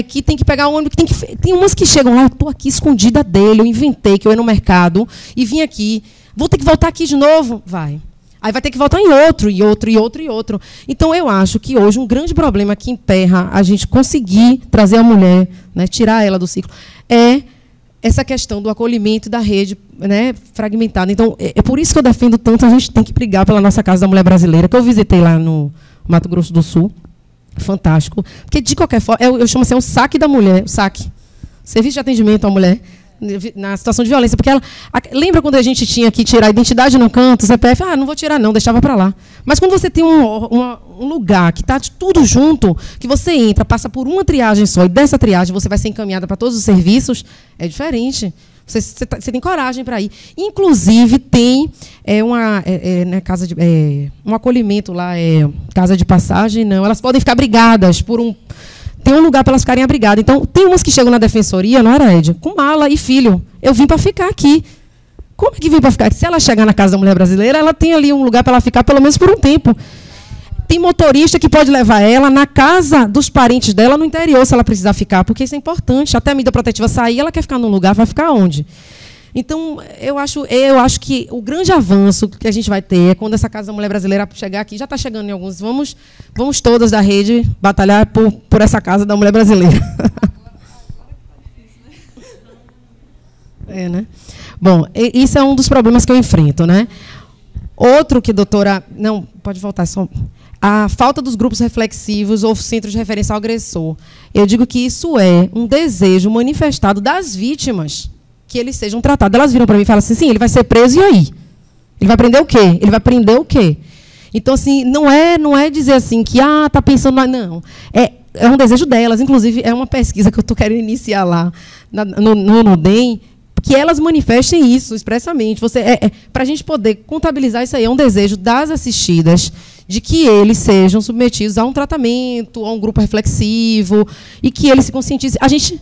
que tem que pegar o ônibus. Tem umas que chegam lá, eu estou aqui escondida dele, eu inventei que eu ia no mercado e vim aqui. Vou ter que voltar aqui de novo? Vai. Aí vai ter que voltar em outro, e outro, e outro, e outro. Então, eu acho que hoje um grande problema que emperra a gente conseguir trazer a mulher, né, tirar ela do ciclo, é essa questão do acolhimento da rede, né, fragmentada. Então, é por isso que eu defendo tanto, a gente tem que brigar pela nossa Casa da Mulher Brasileira, que eu visitei lá no Mato Grosso do Sul. Fantástico. Porque, de qualquer forma, eu chamo assim, o saque da mulher, o saque. Serviço de atendimento à mulher na situação de violência. Porque lembra quando a gente tinha que tirar a identidade no canto, CPF? Não vou tirar não, deixava para lá. Mas quando você tem um lugar que está tudo junto, que você entra, passa por uma triagem só, e dessa triagem você vai ser encaminhada para todos os serviços, é diferente. Você tem coragem para ir. Inclusive, tem um acolhimento lá, casa de passagem, não. Elas podem ficar abrigadas por um... Tem um lugar para elas ficarem abrigadas. Então, tem umas que chegam na defensoria, não era, Ed? Com mala e filho. Eu vim para ficar aqui. Como é que vim para ficar aqui? Se ela chegar na Casa da Mulher Brasileira, ela tem ali um lugar para ela ficar, pelo menos por um tempo. Tem motorista que pode levar ela na casa dos parentes dela no interior, se ela precisar ficar, porque isso é importante. Até a medida protetiva sair, ela quer ficar num lugar, vai ficar onde? Então, eu acho que o grande avanço que a gente vai ter é quando essa Casa da Mulher Brasileira chegar aqui, já está chegando em alguns, vamos todas da rede batalhar por essa Casa da Mulher Brasileira. Né? Bom, isso é um dos problemas que eu enfrento, né? Outro que, doutora... Não, pode voltar só... A falta dos grupos reflexivos ou centros de referência ao agressor. Eu digo que isso é um desejo manifestado das vítimas que eles sejam tratados. Elas viram para mim e falam assim, sim, ele vai ser preso e aí? Ele vai prender o quê? Ele vai prender o quê? Então, assim, não é dizer assim que, está pensando... Não, é um desejo delas. Inclusive, é uma pesquisa que eu estou querendo iniciar lá no NUDEM, que elas manifestem isso expressamente. Para a gente poder contabilizar isso aí, é um desejo das assistidas de que eles sejam submetidos a um tratamento, a um grupo reflexivo, e que eles se conscientizem. A gente...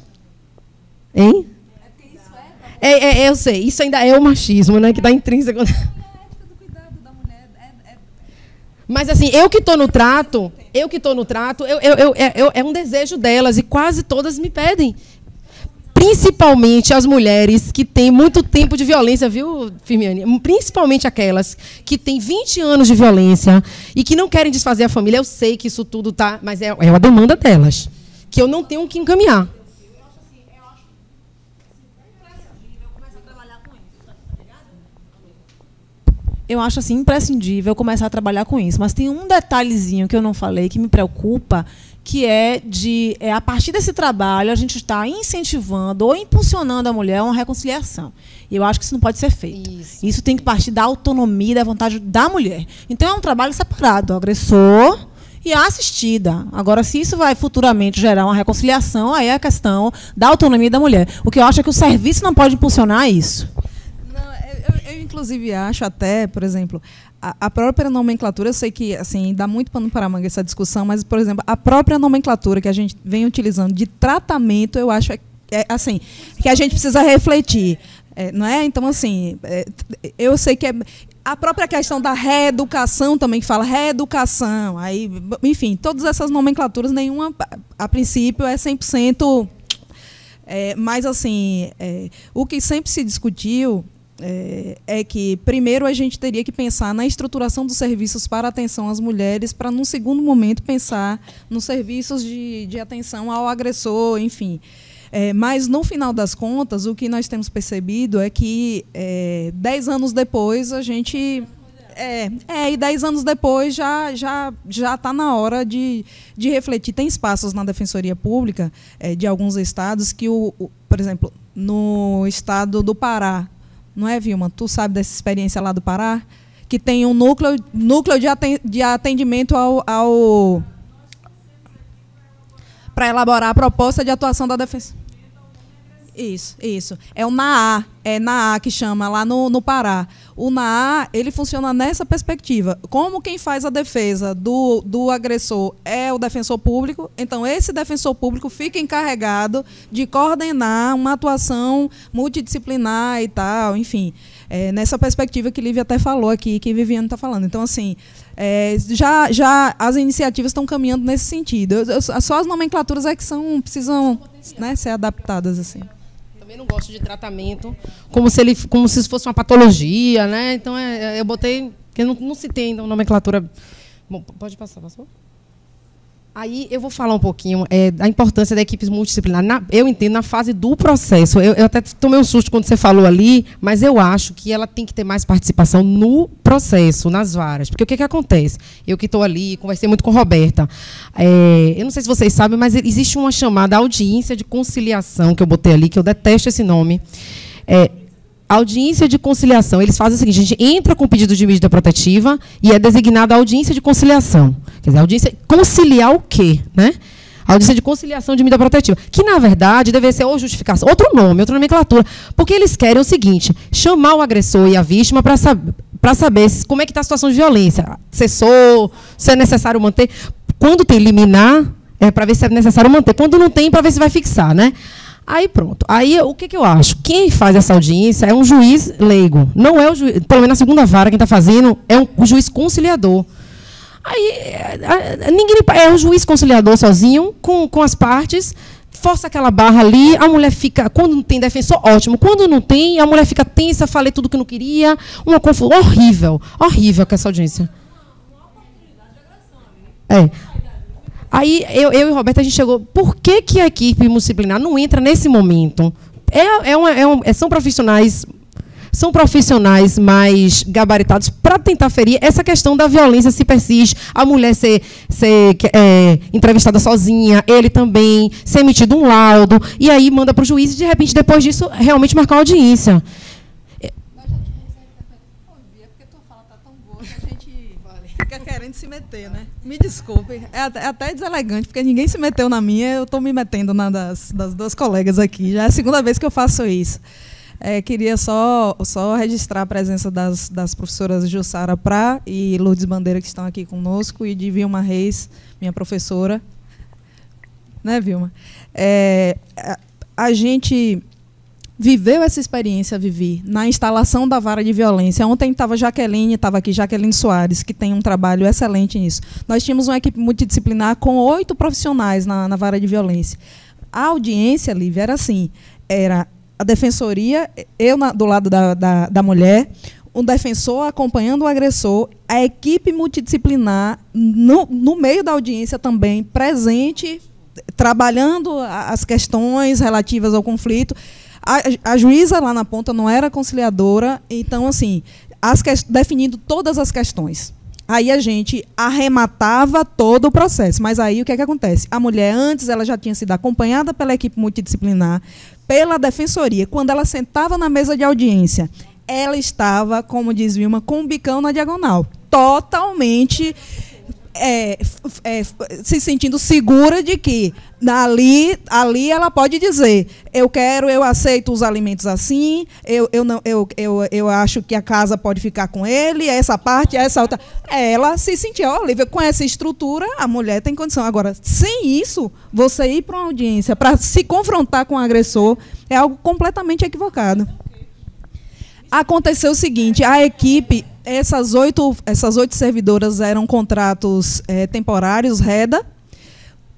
Hein? Eu sei, isso ainda é o machismo, né, que está intrínseco. Mas, assim, eu que estou no trato, é um desejo delas, e quase todas me pedem. Principalmente as mulheres que têm muito tempo de violência, viu, Firmiane? Principalmente aquelas que têm 20 anos de violência e que não querem desfazer a família. Eu sei que isso tudo está... Mas é uma demanda delas, que eu não tenho que encaminhar. Eu acho assim imprescindível começar a trabalhar com isso. Mas tem um detalhezinho que eu não falei que me preocupa, que a partir desse trabalho, a gente está incentivando ou impulsionando a mulher a uma reconciliação. E eu acho que isso não pode ser feito. Isso tem que partir da autonomia, da vontade da mulher. Então, é um trabalho separado, o agressor e a assistida. Agora, se isso vai futuramente gerar uma reconciliação, aí é a questão da autonomia da mulher. O que eu acho é que o serviço não pode impulsionar isso. Eu, inclusive, acho até, por exemplo, a própria nomenclatura, eu sei que assim, dá muito pano para manga essa discussão, mas, por exemplo, a própria nomenclatura que a gente vem utilizando de tratamento, eu acho assim, que a gente precisa refletir. Não é? Então, assim, eu sei que a própria questão da reeducação também, que fala reeducação, aí, enfim, todas essas nomenclaturas, nenhuma, a princípio, é 100%... Mas, assim, o que sempre se discutiu é que, primeiro, a gente teria que pensar na estruturação dos serviços para atenção às mulheres, para, num segundo momento, pensar nos serviços de atenção ao agressor, enfim. Mas, no final das contas, o que nós temos percebido é que, 10 anos depois, a gente... e 10 anos depois já está na hora de refletir. Tem espaços na Defensoria Pública de alguns estados que, por exemplo, no estado do Pará, não é, Vilma? Tu sabe dessa experiência lá do Pará? Que tem um núcleo de atendimento para elaborar a proposta de atuação da defesa. Isso. É o NAA, que chama, lá no Pará. O NAA, ele funciona nessa perspectiva. Como quem faz a defesa do agressor é o defensor público, então esse defensor público fica encarregado de coordenar uma atuação multidisciplinar e tal, enfim. Nessa perspectiva que Lívia até falou aqui, que Viviane está falando. Então, assim, já as iniciativas estão caminhando nesse sentido. Só as nomenclaturas que precisam, né, ser adaptadas, assim. Também não gosto de tratamento como se fosse uma patologia, né? Então, eu botei, que não se tem ainda uma nomenclatura. Bom, pode passar, passou? Aí eu vou falar um pouquinho da importância da equipe multidisciplinar. Eu entendo na fase do processo. Eu até tomei um susto quando você falou ali, mas eu acho que ela tem que ter mais participação no processo, nas varas. Porque o que acontece? Eu que estou ali, conversei muito com a Roberta. Eu não sei se vocês sabem, mas existe uma chamada audiência de conciliação, que eu botei ali, que eu detesto esse nome. Audiência de conciliação. Eles fazem o seguinte: a gente entra com pedido de medida protetiva e é designada audiência de conciliação. Quer dizer, audiência conciliar o quê? Né? Audiência de conciliação de medida protetiva. Que, na verdade, deve ser ou justificação, outro nome, outra nomenclatura. Porque eles querem o seguinte: chamar o agressor e a vítima para saber como é que está a situação de violência. Cessou, se é necessário manter. Quando tem liminar, é para ver se é necessário manter. Quando não tem, para ver se vai fixar, né? Aí, pronto. Aí, o que eu acho? Quem faz essa audiência é um juiz leigo. Não é o juiz, pelo menos na segunda vara, quem está fazendo é um juiz conciliador. Aí, é um juiz conciliador sozinho, com as partes, força aquela barra ali, a mulher fica, quando não tem defensor, ótimo. Quando não tem, a mulher fica tensa, falei tudo que não queria, uma confusão horrível. Horrível com essa audiência. Aí, eu e Roberta, a gente chegou... Por que a equipe multidisciplinar não entra nesse momento? São profissionais mais gabaritados para tentar ferir essa questão da violência se persiste, a mulher ser entrevistada sozinha, ele também, ser emitido um laudo, e aí manda para o juiz e, de repente, depois disso, realmente marcar uma audiência. Fica querendo se meter, né? Me desculpe, é até deselegante, porque ninguém se meteu na minha, eu estou me metendo na das duas colegas aqui. Já é a segunda vez que eu faço isso. Queria só registrar a presença das professoras Jussara Prá e Lourdes Bandeira, que estão aqui conosco, e de Vilma Reis, minha professora. Né, Vilma? A gente viveu essa experiência, Vivi, na instalação da vara de violência. Ontem estava aqui Jaqueline Soares, que tem um trabalho excelente nisso. Nós tínhamos uma equipe multidisciplinar com 8 profissionais na vara de violência. A audiência, Lívia, era assim, era a defensoria, eu do lado da mulher, um defensor acompanhando o agressor, a equipe multidisciplinar no meio da audiência também, presente, trabalhando as questões relativas ao conflito. A juíza lá na ponta não era conciliadora, então, assim, definindo todas as questões. Aí a gente arrematava todo o processo. Mas aí o que acontece? A mulher, antes, ela já tinha sido acompanhada pela equipe multidisciplinar, pela defensoria. Quando ela sentava na mesa de audiência, ela estava, como diz Vilma, com o bicão na diagonal. Totalmente se sentindo segura de que ali ela pode dizer: eu aceito os alimentos assim, eu acho que a casa pode ficar com ele, essa parte, essa outra. Ela se sentia, Olívia, com essa estrutura, a mulher tem condição. Agora, sem isso, você ir para uma audiência para se confrontar com o agressor é algo completamente equivocado. Aconteceu o seguinte: a equipe, essas oito servidoras eram contratos temporários, REDA.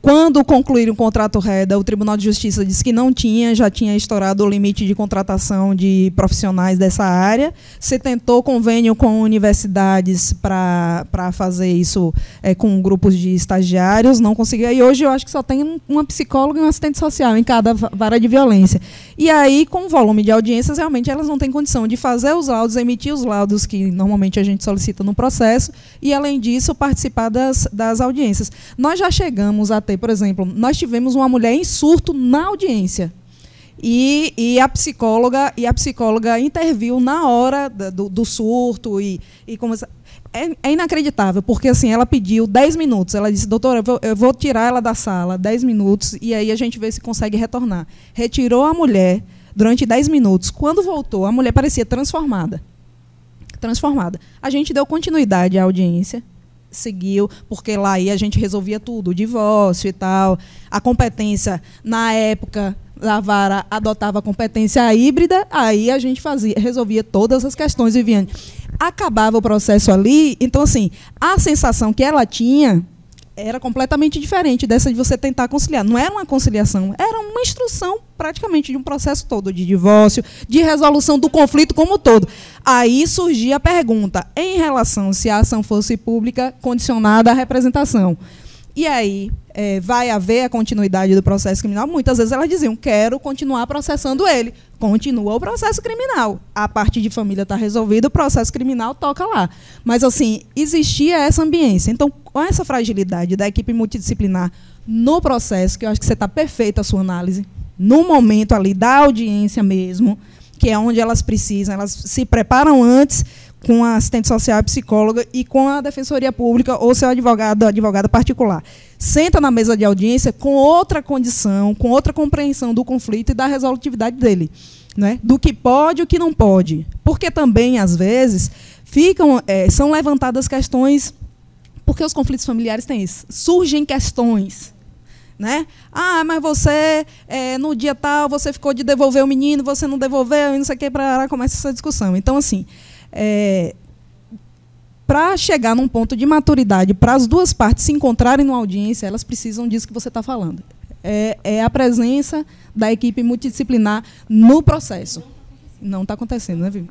Quando concluíram o contrato REDA, o Tribunal de Justiça disse que não tinha, já tinha estourado o limite de contratação de profissionais dessa área. Se tentou convênio com universidades para fazer isso com grupos de estagiários, não conseguiu. E hoje eu acho que só tem uma psicóloga e um assistente social em cada vara de violência. E aí, com o volume de audiências, realmente elas não têm condição de fazer os laudos, emitir os laudos que normalmente a gente solicita no processo e, além disso, participar das audiências. Nós já chegamos a por exemplo, nós tivemos uma mulher em surto na audiência e a psicóloga interviu na hora do surto e é inacreditável, porque assim, ela pediu 10 minutos, ela disse, doutora, eu vou tirar ela da sala 10 minutos e aí a gente vê se consegue retornar. Retirou a mulher durante 10 minutos. Quando voltou, a mulher parecia transformada. A gente deu continuidade à audiência, seguiu, porque lá aí a gente resolvia tudo, o divórcio e tal. A competência, na época, a vara adotava a competência híbrida, aí a gente resolvia todas as questões, Viviane. Acabava o processo ali, então, assim, a sensação que ela tinha era completamente diferente dessa de você tentar conciliar. Não era uma conciliação, era uma instrução praticamente de um processo todo, de divórcio, de resolução do conflito como um todo. Aí surgia a pergunta, em relação se a ação fosse pública, condicionada à representação. E aí vai haver a continuidade do processo criminal? Muitas vezes elas diziam, quero continuar processando ele. Continua o processo criminal. A parte de família está resolvida, o processo criminal toca lá. Mas, assim, existia essa ambiência. Então, com essa fragilidade da equipe multidisciplinar no processo, que eu acho que você está perfeita a sua análise, no momento ali da audiência mesmo, que é onde elas precisam, elas se preparam antes com a assistente social e psicóloga e com a defensoria pública ou seu advogado, advogada particular. Senta na mesa de audiência com outra condição, com outra compreensão do conflito e da resolutividade dele, né? Do que pode e o que não pode. Porque também, às vezes, são levantadas questões, porque os conflitos familiares têm isso. Surgem questões, né? Ah, mas você, no dia tal, você ficou de devolver o menino, você não devolveu, e não sei o que, começa essa discussão. Então, assim, para chegar num ponto de maturidade, para as duas partes se encontrarem numa audiência, elas precisam disso que você está falando. É a presença da equipe multidisciplinar no processo. Não está acontecendo, né, Vivi?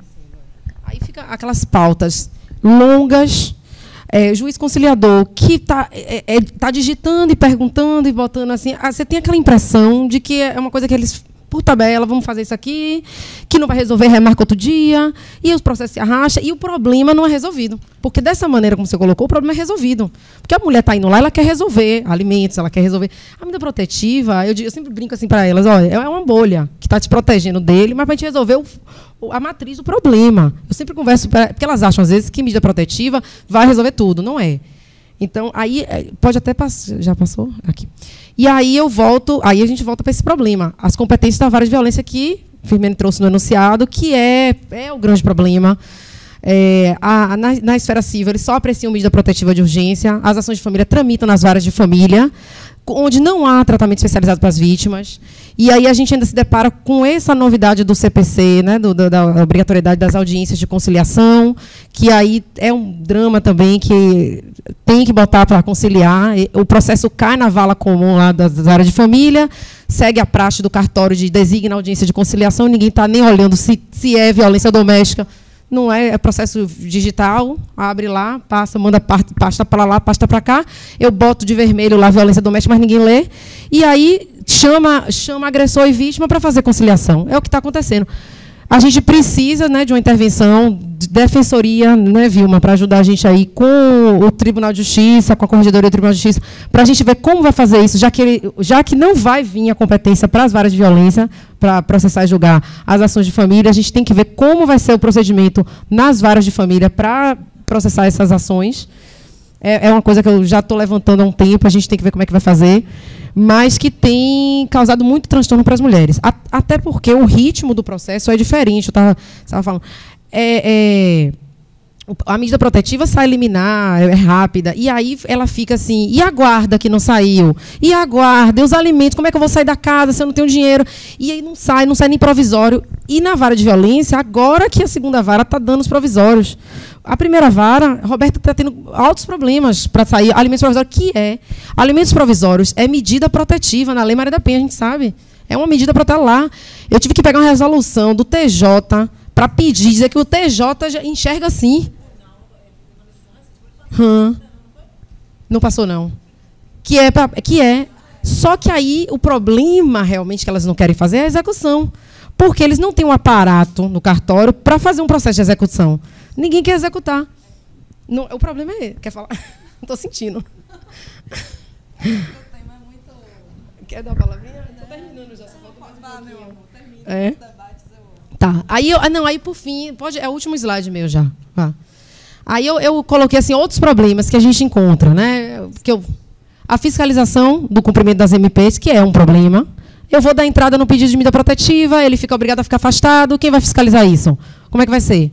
Aí fica aquelas pautas longas, juiz conciliador que tá digitando e perguntando e botando assim. Você tem aquela impressão de que é uma coisa que eles, por tabela, vamos fazer isso aqui, que não vai resolver, remarca outro dia, e os processos se arrastam, e o problema não é resolvido. Porque dessa maneira, como você colocou, o problema é resolvido. Porque a mulher está indo lá, ela quer resolver alimentos, ela quer resolver. A medida protetiva, eu sempre brinco assim para elas, olha, é uma bolha que está te protegendo dele, mas para a gente resolver a matriz do problema. Eu sempre converso, porque elas acham, às vezes, que medida protetiva vai resolver tudo. Não é. Então, aí, pode até passar. Já passou? Aqui. E aí a gente volta para esse problema. As competências da vara de violência que Firmino trouxe no enunciado, que é o grande problema. Na esfera civil, eles só apreciam medida protetiva de urgência, as ações de família tramitam nas varas de família, onde não há tratamento especializado para as vítimas. E aí a gente ainda se depara com essa novidade do CPC, né, da obrigatoriedade das audiências de conciliação, que aí é um drama também que tem que botar para conciliar. O processo cai na vala comum lá das áreas de família, segue a praxe do cartório de designa audiência de conciliação, ninguém está nem olhando se é violência doméstica. Não é processo digital, abre lá, passa, manda pasta para lá, pasta para cá, eu boto de vermelho lá violência doméstica, mas ninguém lê, e aí chama agressor e vítima para fazer conciliação. É o que está acontecendo. A gente precisa, né, de uma intervenção de defensoria, né, Vilma, para ajudar a gente aí com o Tribunal de Justiça, com a Corregedoria do Tribunal de Justiça, para a gente ver como vai fazer isso, já que não vai vir a competência para as varas de violência, para processar e julgar as ações de família, a gente tem que ver como vai ser o procedimento nas varas de família para processar essas ações. É uma coisa que eu já estou levantando há um tempo, a gente tem que ver como é que vai fazer, mas que tem causado muito transtorno para as mulheres. Até porque o ritmo do processo é diferente. Eu estava falando. a medida protetiva sai liminar, é rápida, e aí ela fica assim, e a guarda que não saiu? E a guarda, e os alimentos, como é que eu vou sair da casa se eu não tenho dinheiro? E aí não sai nem provisório. E na vara de violência, agora que a segunda vara está dando os provisórios. A primeira vara, Roberta está tendo altos problemas para sair. Alimentos provisórios, alimentos provisórios é medida protetiva na Lei Maria da Penha, a gente sabe. É uma medida para estar lá. Eu tive que pegar uma resolução do TJ para pedir, dizer que o TJ já enxerga assim. Não passou, não. Que é. Só que aí o problema realmente que elas não querem fazer é a execução. Porque eles não têm um aparato no cartório para fazer um processo de execução. Ninguém quer executar. Não, o problema é... Quer falar? Não estou sentindo. Quer dar uma palavrinha? Estou terminando já. Só falta mais um pouquinho. Tá. Aí, por fim... É o último slide meu já. Aí eu coloquei assim, outros problemas que a gente encontra. Né? A fiscalização do cumprimento das MPs, que é um problema. Eu vou dar entrada no pedido de medida protetiva, ele fica obrigado a ficar afastado. Quem vai fiscalizar isso? Como é que vai ser?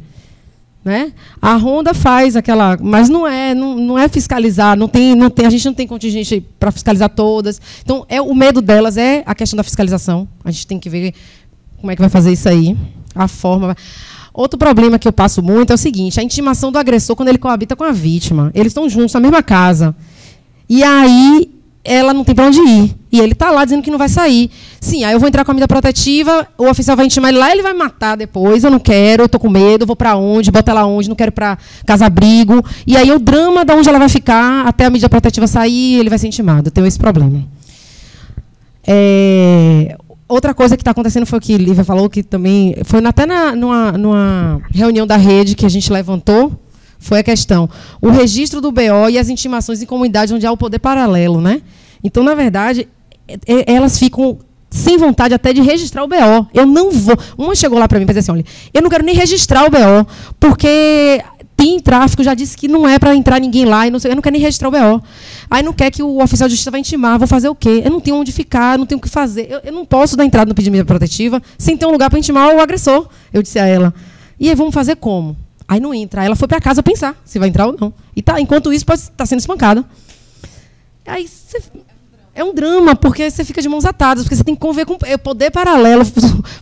Né? A Ronda faz aquela... Mas não é fiscalizar, a gente não tem contingente para fiscalizar todas. Então, o medo delas é a questão da fiscalização. A gente tem que ver como é que vai fazer isso aí. A forma... Outro problema que eu passo muito é o seguinte, a intimação do agressor quando ele coabita com a vítima. Eles estão juntos na mesma casa. E aí, ela não tem para onde ir. E ele está lá dizendo que não vai sair. Sim, aí eu vou entrar com a medida protetiva, o oficial vai intimar ele lá, ele vai me matar depois, eu não quero, eu estou com medo, eu vou para onde, bota ela onde, não quero ir para casa-abrigo. E aí o drama de onde ela vai ficar até a medida protetiva sair, ele vai ser intimado. Eu tenho esse problema. Outra coisa que está acontecendo foi o que Lívia falou, que também foi até numa reunião da rede que a gente levantou, foi a questão, o registro do BO e as intimações em comunidades onde há o poder paralelo. Né? Então, na verdade, elas ficam sem vontade até de registrar o BO. Eu não vou... Uma chegou lá para mim e disse assim, olha, eu não quero nem registrar o BO, porque tem tráfico, já disse que não é para entrar ninguém lá, e não sei, eu não quero nem registrar o BO. Aí não quer que o oficial de justiça vai intimar, vou fazer o quê? Eu não tenho onde ficar, não tenho o que fazer. Eu não posso dar entrada no pedido de medida protetiva sem ter um lugar para intimar o agressor. Eu disse a ela. E aí, vamos fazer como? Aí não entra. Aí ela foi para casa pensar se vai entrar ou não. E enquanto isso, pode estar sendo espancada. Aí é um drama, porque você fica de mãos atadas, porque você tem que conviver com poder paralelo,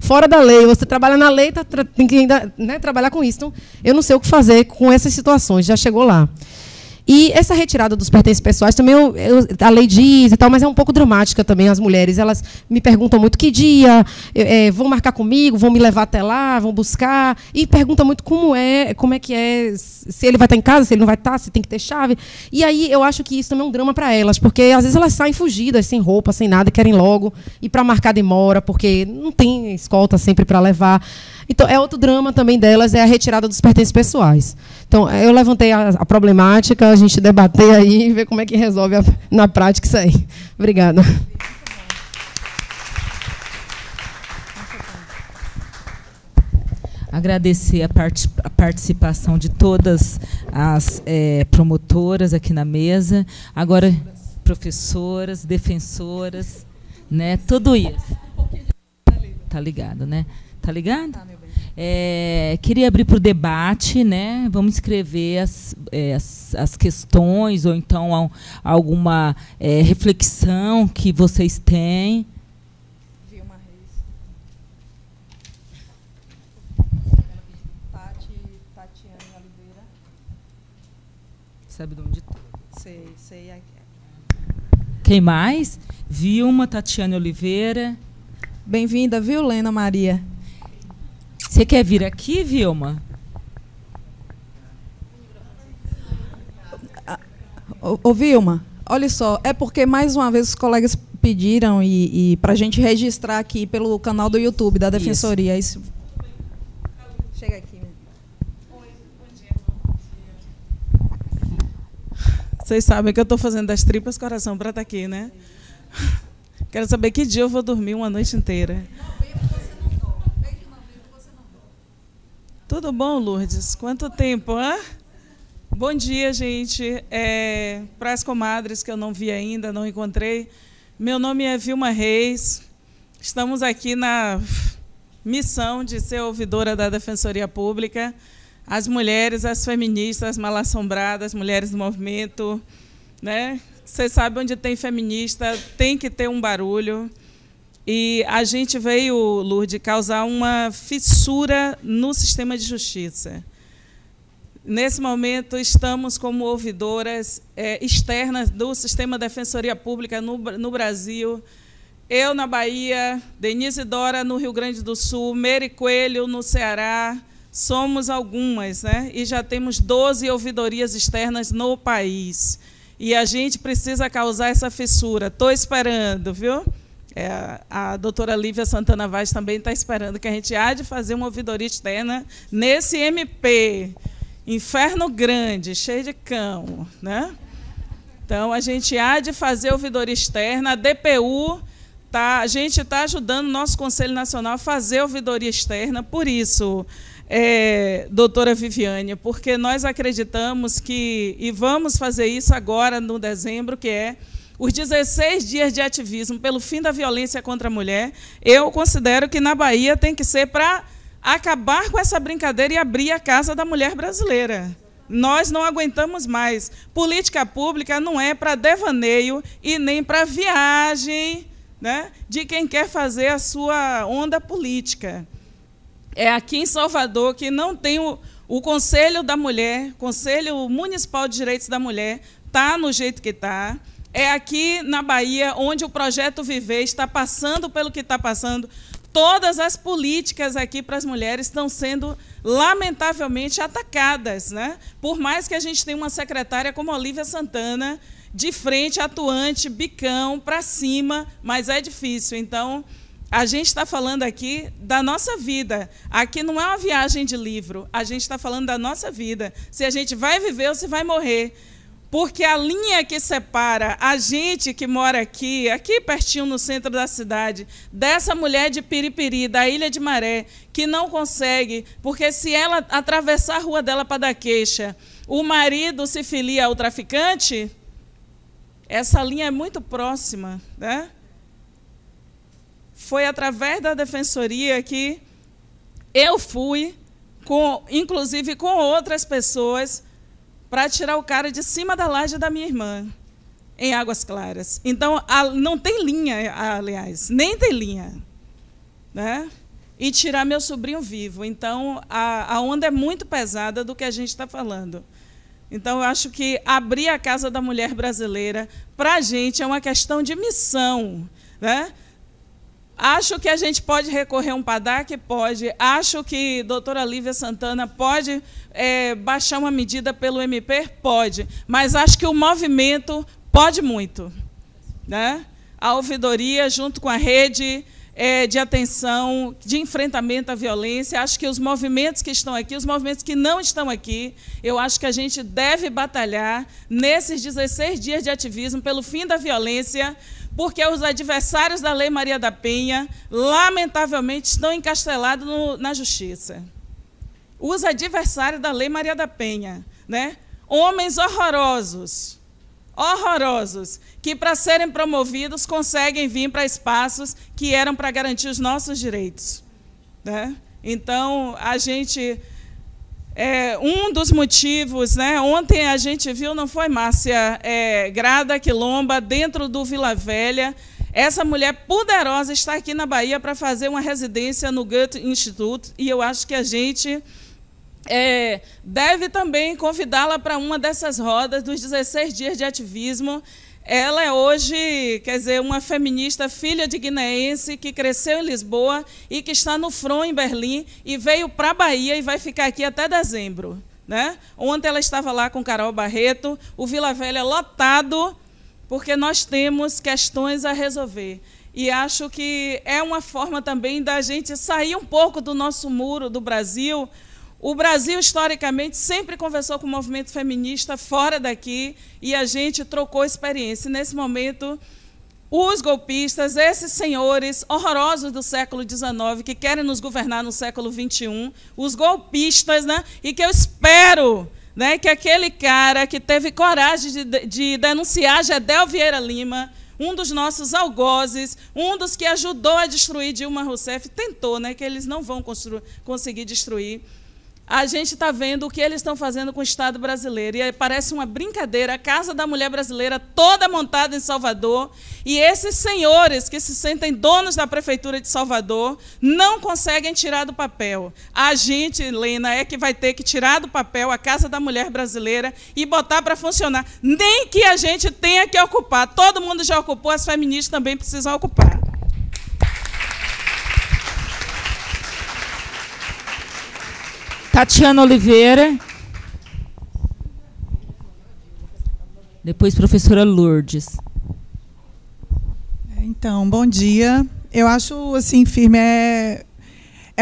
fora da lei. Você trabalha na lei, tem que ainda, né, trabalhar com isso. Então, eu não sei o que fazer com essas situações, já chegou lá. E essa retirada dos pertences pessoais também a lei diz e tal, mas é um pouco dramática também. As mulheres, elas me perguntam muito que dia, vão marcar comigo, vão me levar até lá, vão buscar, e perguntam muito como é que é, se ele vai estar em casa, se ele não vai estar, se tem que ter chave. E aí eu acho que isso também é um drama para elas, porque às vezes elas saem fugidas, sem roupa, sem nada, querem logo, e para marcar demora, porque não tem escolta sempre para levar. Então, é outro drama também delas, é a retirada dos pertences pessoais. Então, eu levantei a problemática, a gente debater aí e ver como é que resolve na prática isso aí. Obrigada. Agradecer a participação de todas as promotoras aqui na mesa, agora professoras, defensoras, né, tudo isso. Tá ligado, né? Tá ligado? Tá, meu bem. Queria abrir para o debate, né? Vamos escrever as questões ou então alguma reflexão que vocês têm. Vilma Reis. Tatiane Oliveira. Sabe de onde? Sei. Quem mais? Vilma, Tatiane Oliveira. Bem-vinda, viu, Lena Maria? Você quer vir aqui, Vilma? Ô, Vilma, olha só, é porque, mais uma vez, os colegas pediram e para a gente registrar aqui pelo canal do YouTube da Defensoria. Isso. Chega aqui. Oi, bom dia. Vocês sabem que eu estou fazendo das tripas coração para estar aqui, né? Quero saber que dia eu vou dormir uma noite inteira. Tudo bom, Lourdes? Quanto tempo, hein? Bom dia, gente. Para as comadres que eu não vi ainda, não encontrei. Meu nome é Vilma Reis. Estamos aqui na missão de ser ouvidora da Defensoria Pública. as mulheres, as feministas, as mal-assombradas, as mulheres do movimento, né? Você sabe, onde tem feminista, tem que ter um barulho. E a gente veio, Lourdes, causar uma fissura no sistema de justiça. Nesse momento, estamos como ouvidoras externas do sistema de defensoria pública no Brasil. Eu, na Bahia, Denise Dora, no Rio Grande do Sul, Meire Coelho, no Ceará. Somos algumas, né? E já temos 12 ouvidorias externas no país. E a gente precisa causar essa fissura. Estou esperando, viu? A doutora Lívia Santana Vaz também está esperando que a gente há de fazer uma ouvidoria externa nesse MP. Inferno grande, cheio de cão, né? Então, a gente há de fazer ouvidoria externa. A DPU, a gente está ajudando o nosso Conselho Nacional a fazer ouvidoria externa. Por isso, doutora Viviane, porque nós acreditamos que, e vamos fazer isso agora, no dezembro, que é os 16 dias de ativismo pelo fim da violência contra a mulher. Eu considero que na Bahia tem que ser para acabar com essa brincadeira e abrir a casa da mulher brasileira. Nós não aguentamos mais. Política pública não é para devaneio e nem para viagem, né, de quem quer fazer a sua onda política. É aqui em Salvador que não tem o Conselho da Mulher, Conselho Municipal de Direitos da Mulher, está no jeito que está. É aqui na Bahia onde o Projeto Viver está passando pelo que está passando. Todas as políticas aqui para as mulheres estão sendo, lamentavelmente, atacadas, né? Por mais que a gente tenha uma secretária como Olívia Santana, de frente, atuante, bicão, para cima, mas é difícil. Então, a gente está falando aqui da nossa vida. Aqui não é uma viagem de livro, a gente está falando da nossa vida. Se a gente vai viver ou se vai morrer. Porque a linha que separa a gente que mora aqui pertinho no centro da cidade, dessa mulher de Piripiri, da Ilha de Maré, que não consegue, porque se ela atravessar a rua dela para dar queixa, o marido se filia ao traficante, essa linha é muito próxima, né? Foi através da defensoria que eu fui, inclusive com outras pessoas, para tirar o cara de cima da laje da minha irmã, em Águas Claras. Então, não tem linha, aliás, nem tem linha, né? E tirar meu sobrinho vivo. Então, a onda é muito pesada do que a gente está falando. Então, eu acho que abrir a Casa da Mulher Brasileira, para a gente, é uma questão de missão, né? Acho que a gente pode recorrer a um PADAC? Pode. Acho que a doutora Lívia Santana pode baixar uma medida pelo MP? Pode. Mas acho que o movimento pode muito, né? A ouvidoria, junto com a rede de atenção, de enfrentamento à violência, acho que os movimentos que estão aqui, os movimentos que não estão aqui, eu acho que a gente deve batalhar nesses 16 dias de ativismo pelo fim da violência, porque os adversários da Lei Maria da Penha, lamentavelmente, estão encastelados na justiça. Os adversários da Lei Maria da Penha, né? Homens horrorosos, que, para serem promovidos, conseguem vir para espaços que eram para garantir os nossos direitos, né? Então, a gente... um dos motivos, né? Ontem a gente viu, não foi, Márcia, Grada Quilomba, dentro do Vila Velha. Essa mulher poderosa está aqui na Bahia para fazer uma residência no Goethe Institute, e eu acho que a gente deve também convidá-la para uma dessas rodas dos 16 dias de ativismo. Ela é hoje, quer dizer, uma feminista, filha de guineense, que cresceu em Lisboa e que está no front em Berlim e veio para a Bahia e vai ficar aqui até dezembro, né? Ontem ela estava lá com Carol Barreto, o Vila Velha lotado, porque nós temos questões a resolver. E acho que é uma forma também da gente sair um pouco do nosso muro do Brasil. O Brasil, historicamente, sempre conversou com o movimento feminista fora daqui e a gente trocou experiência. E, nesse momento, os golpistas, esses senhores horrorosos do século XIX, que querem nos governar no século XXI, os golpistas, né, e que eu espero, né, que aquele cara que teve coragem de denunciar Gedel Vieira Lima, um dos nossos algozes, um dos que ajudou a destruir Dilma Rousseff, tentou, né, que eles não vão conseguir destruir. a gente está vendo o que eles estão fazendo com o Estado brasileiro. E parece uma brincadeira, a Casa da Mulher Brasileira toda montada em Salvador, e esses senhores que se sentem donos da Prefeitura de Salvador não conseguem tirar do papel. A gente, Helena, é que vai ter que tirar do papel a Casa da Mulher Brasileira e botar para funcionar. Nem que a gente tenha que ocupar. Todo mundo já ocupou, as feministas também precisam ocupar. Tatiana Oliveira. Depois, professora Lourdes. Então, bom dia. Eu acho, assim, firme, é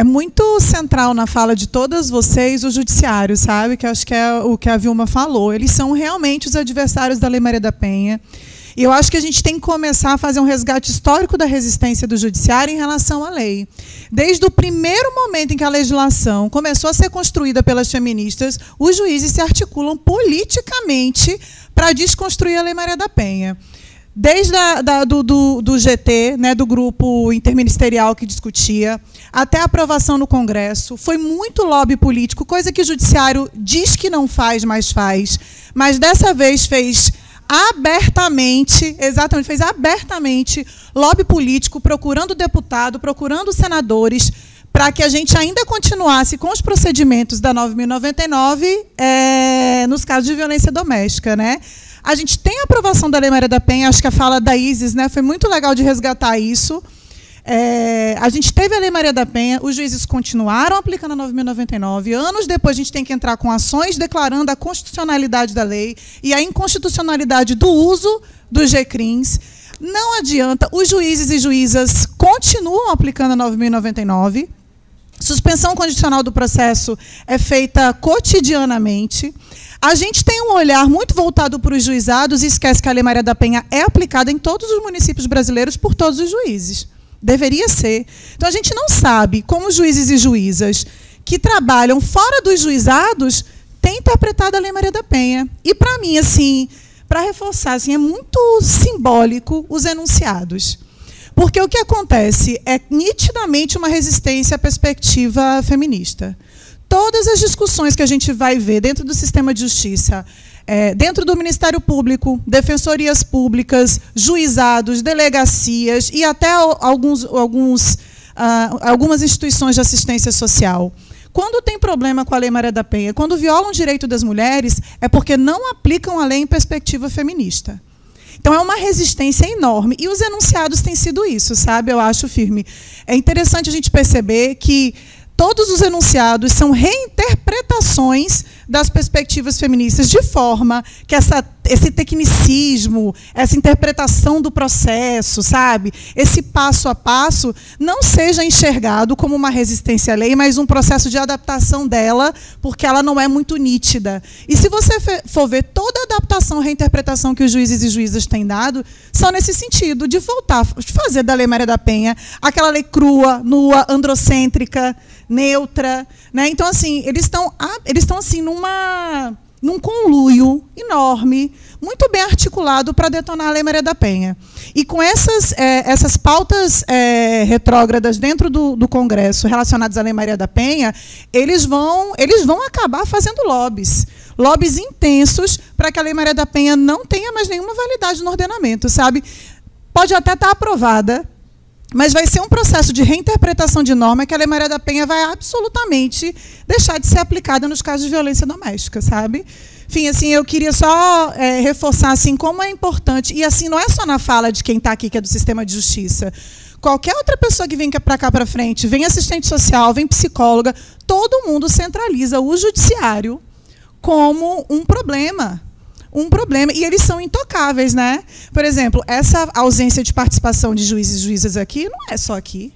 muito central na fala de todas vocês o judiciário, sabe? Que acho que é o que a Vilma falou. Eles são realmente os adversários da Lei Maria da Penha. E eu acho que a gente tem que começar a fazer um resgate histórico da resistência do judiciário em relação à lei. Desde o primeiro momento em que a legislação começou a ser construída pelas feministas, os juízes se politicamente para desconstruir a Lei Maria da Penha. Desde do GT, né, do grupo interministerial que discutia, até a aprovação no Congresso, foi muito lobby político, coisa que o judiciário diz que não faz, mas faz. Mas dessa vez fez abertamente, exatamente, fez abertamente lobby político, procurando deputado, procurando senadores, para que a gente ainda continuasse com os procedimentos da 9.099 nos casos de violência doméstica, né? A gente tem a aprovação da Lei Maria da Penha, acho que a fala da Isis, né, foi muito legal de resgatar isso. A gente teve a Lei Maria da Penha, os juízes continuaram aplicando a 9.099. Anos depois, a gente tem que entrar com ações declarando a constitucionalidade da lei e a inconstitucionalidade do uso dos GCRIMs. Não adianta, os juízes e juízas continuam aplicando a 9.099. Suspensão condicional do processo é feita cotidianamente. A gente tem um olhar muito voltado para os juizados e esquece que a Lei Maria da Penha é aplicada em todos os municípios brasileiros por todos os juízes. Deveria ser. Então, a gente não sabe como os juízes e juízas que trabalham fora dos juizados têm interpretado a Lei Maria da Penha. E, para mim, assim, para reforçar, assim, é muito simbólico os enunciados. Porque o que acontece é nitidamente uma resistência à perspectiva feminista. Todas as discussões que a gente vai ver dentro do sistema de justiça, dentro do Ministério Público, defensorias públicas, juizados, delegacias e até algumas instituições de assistência social. Quando tem problema com a Lei Maria da Penha, quando violam o direito das mulheres, é porque não aplicam a lei em perspectiva feminista. Então, é uma resistência enorme. E os enunciados têm sido isso, sabe? Eu acho firme. É interessante a gente perceber que todos os enunciados são reinterpretações das perspectivas feministas, de forma que esse tecnicismo, essa interpretação do processo, sabe, esse passo a passo, não seja enxergado como uma resistência à lei, mas um processo de adaptação dela, porque ela não é muito nítida. E se você for ver toda a adaptação, reinterpretação que os juízes e juízas têm dado, são nesse sentido, de voltar, de fazer da Lei Maria da Penha aquela lei crua, nua, androcêntrica, neutra, né? Então, assim, eles estão assim num conluio enorme, muito bem articulado para detonar a Lei Maria da Penha. E com essas pautas retrógradas dentro do Congresso relacionadas à Lei Maria da Penha, eles vão acabar fazendo lobbies intensos para que a Lei Maria da Penha não tenha mais nenhuma validade no ordenamento, sabe? Pode até estar aprovada, mas vai ser um processo de reinterpretação de norma que a Lei Maria da Penha vai absolutamente deixar de ser aplicada nos casos de violência doméstica, sabe? Enfim, assim, eu queria só reforçar assim, como é importante, e assim, não é só na fala de quem está aqui, que é do sistema de justiça. Qualquer outra pessoa que vem para cá para frente, vem assistente social, vem psicóloga, todo mundo centraliza o judiciário como um problema. E eles são intocáveis, né? Por exemplo, essa ausência de participação de juízes e juízas aqui não é só aqui.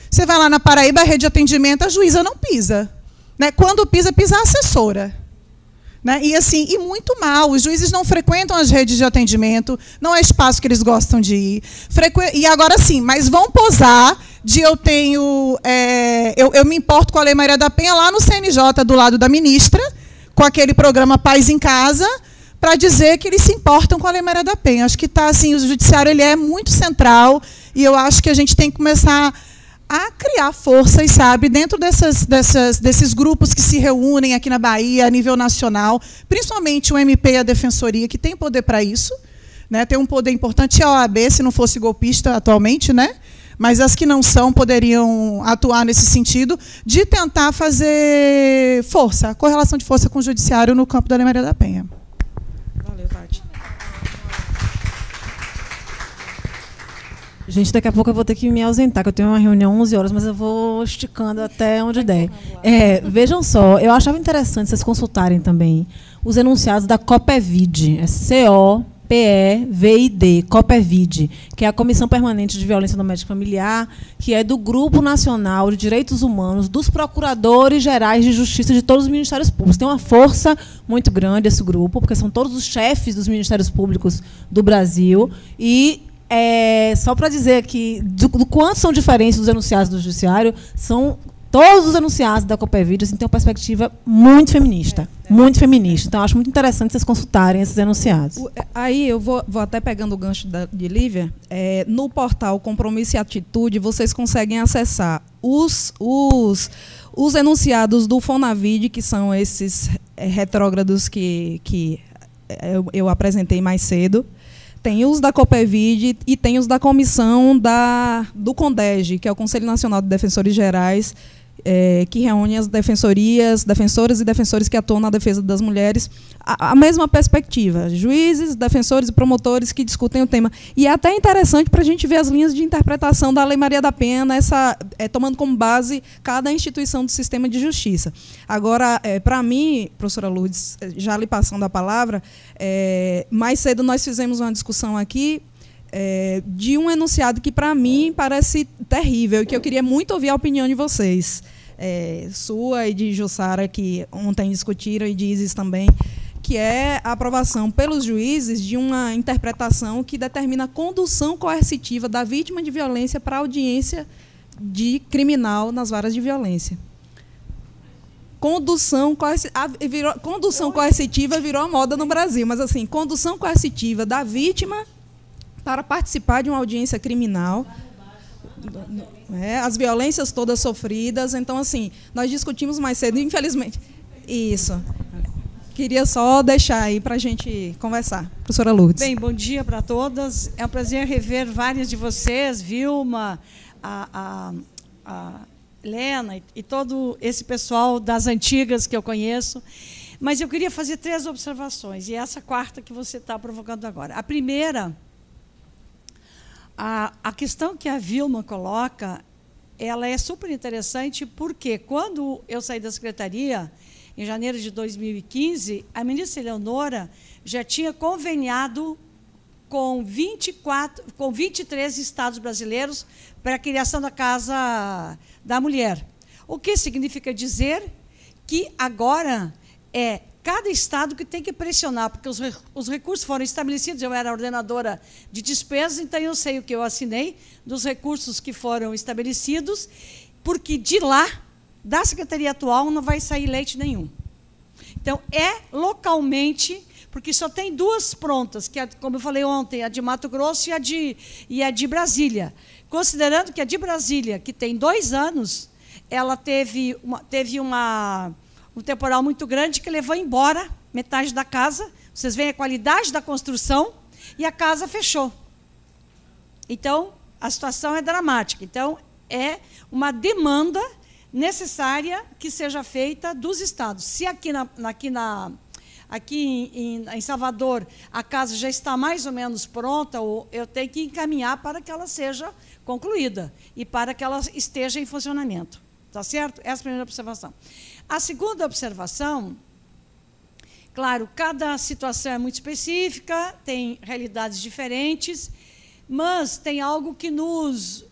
Você vai lá na Paraíba, a rede de atendimento, a juíza não pisa, né? Quando pisa, pisa a assessora, né? E assim, e muito mal. Os juízes não frequentam as redes de atendimento, não é espaço que eles gostam de ir. E agora sim, mas vão posar de eu me importo com a Lei Maria da Penha lá no CNJ, do lado da ministra, com aquele programa Paz em Casa, para dizer que eles se importam com a Lei Maria da Penha. Acho que tá, assim, o judiciário ele é muito central, e eu acho que a gente tem que começar a criar forças, sabe, dentro desses grupos que se reúnem aqui na Bahia, a nível nacional, principalmente o MP e a Defensoria, que tem poder para isso, né, tem um poder importante, a OAB, se não fosse golpista atualmente, né, mas as que não são poderiam atuar nesse sentido de tentar fazer força, correlação de força com o judiciário no campo da Lei Maria da Penha. Valeu, Tati. Gente, daqui a pouco eu vou ter que me ausentar, que eu tenho uma reunião 11 horas, mas eu vou esticando até onde der. Vejam só, eu achava interessante vocês consultarem também os enunciados da COPEVID, COPEVID, COPEVID, que é a Comissão Permanente de Violência Doméstica e Familiar, que é do Grupo Nacional de Direitos Humanos, dos Procuradores Gerais de Justiça de todos os Ministérios Públicos. Tem uma força muito grande esse grupo, porque são todos os chefes dos Ministérios Públicos do Brasil, e só para dizer que do quanto são diferentes dos enunciados do Judiciário, são todos os enunciados da COPEVID assim, têm uma perspectiva muito feminista. Muito feminista. Então, acho muito interessante vocês consultarem esses enunciados. Aí, eu vou até pegando o gancho de Lívia, no portal Compromisso e Atitude, vocês conseguem acessar os enunciados do FONAVID, que são esses retrógrados que eu apresentei mais cedo. Tem os da COPEVID e tem os da comissão do CONDEG, que é o Conselho Nacional de Defensores Gerais, que reúne as defensoras e defensores que atuam na defesa das mulheres. A mesma perspectiva, juízes, defensores e promotores que discutem o tema. E é até interessante para a gente ver as linhas de interpretação da Lei Maria da Penha, tomando como base cada instituição do sistema de justiça. Agora, para mim, professora Lourdes, já lhe passando a palavra, mais cedo nós fizemos uma discussão aqui de um enunciado que, para mim, parece terrível e que eu queria muito ouvir a opinião de vocês, sua e de Jussara, que ontem discutiram, e de Isis também, que é a aprovação pelos juízes de uma interpretação que determina a condução coercitiva da vítima de violência para a audiência de criminal nas varas de violência. Condução coercitiva virou a moda no Brasil, mas assim, condução coercitiva da vítima para participar de uma audiência criminal, as violências todas sofridas. Então, assim, nós discutimos mais cedo, infelizmente. Isso. Queria só deixar aí para a gente conversar. Professora Lourdes. Bem, bom dia para todas. É um prazer rever várias de vocês, Vilma, a Helena e todo esse pessoal das antigas que eu conheço. Mas eu queria fazer 3 observações, e essa quarta que você está provocando agora. A primeira, a questão que a Vilma coloca, ela é super interessante, porque quando eu saí da secretaria, em janeiro de 2015, a ministra Eleonora já tinha conveniado com 23 estados brasileiros para a criação da Casa da Mulher. O que significa dizer que agora cada estado que tem que pressionar, porque os recursos foram estabelecidos. Eu era ordenadora de despesas, então eu sei o que eu assinei dos recursos que foram estabelecidos, porque de lá, da secretaria atual, não vai sair leite nenhum. Então, localmente, porque só tem 2 prontas, que como eu falei ontem, a de Mato Grosso e a de Brasília. Considerando que a de Brasília, que tem 2 anos, ela teve um temporal muito grande que levou embora metade da casa. Vocês veem a qualidade da construção, e a casa fechou. Então, a situação é dramática. Então, é uma demanda necessária que seja feita dos estados. Se aqui em Salvador a casa já está mais ou menos pronta, eu tenho que encaminhar para que ela seja concluída e para que ela esteja em funcionamento. Tá certo? Essa é a primeira observação. A segunda observação, claro, cada situação é muito específica, tem realidades diferentes, mas tem algo que nos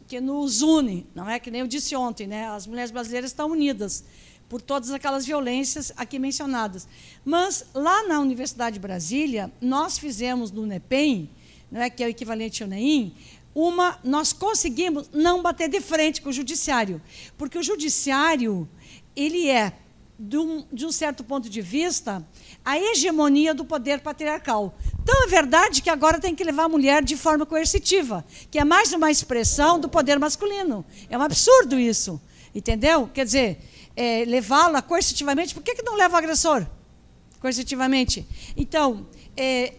une, não é? Que nem eu disse ontem, né? As mulheres brasileiras estão unidas por todas aquelas violências aqui mencionadas. Mas, lá na Universidade de Brasília, nós fizemos no NEPEM, não é, que é o equivalente ao NEIM, nós conseguimos não bater de frente com o judiciário, porque o judiciário, ele de um certo ponto de vista, a hegemonia do poder patriarcal. Então, é verdade que agora tem que levar a mulher de forma coercitiva, que é mais uma expressão do poder masculino. É um absurdo isso, entendeu? Quer dizer, levá-la coercitivamente, por que não leva o agressor coercitivamente? Então,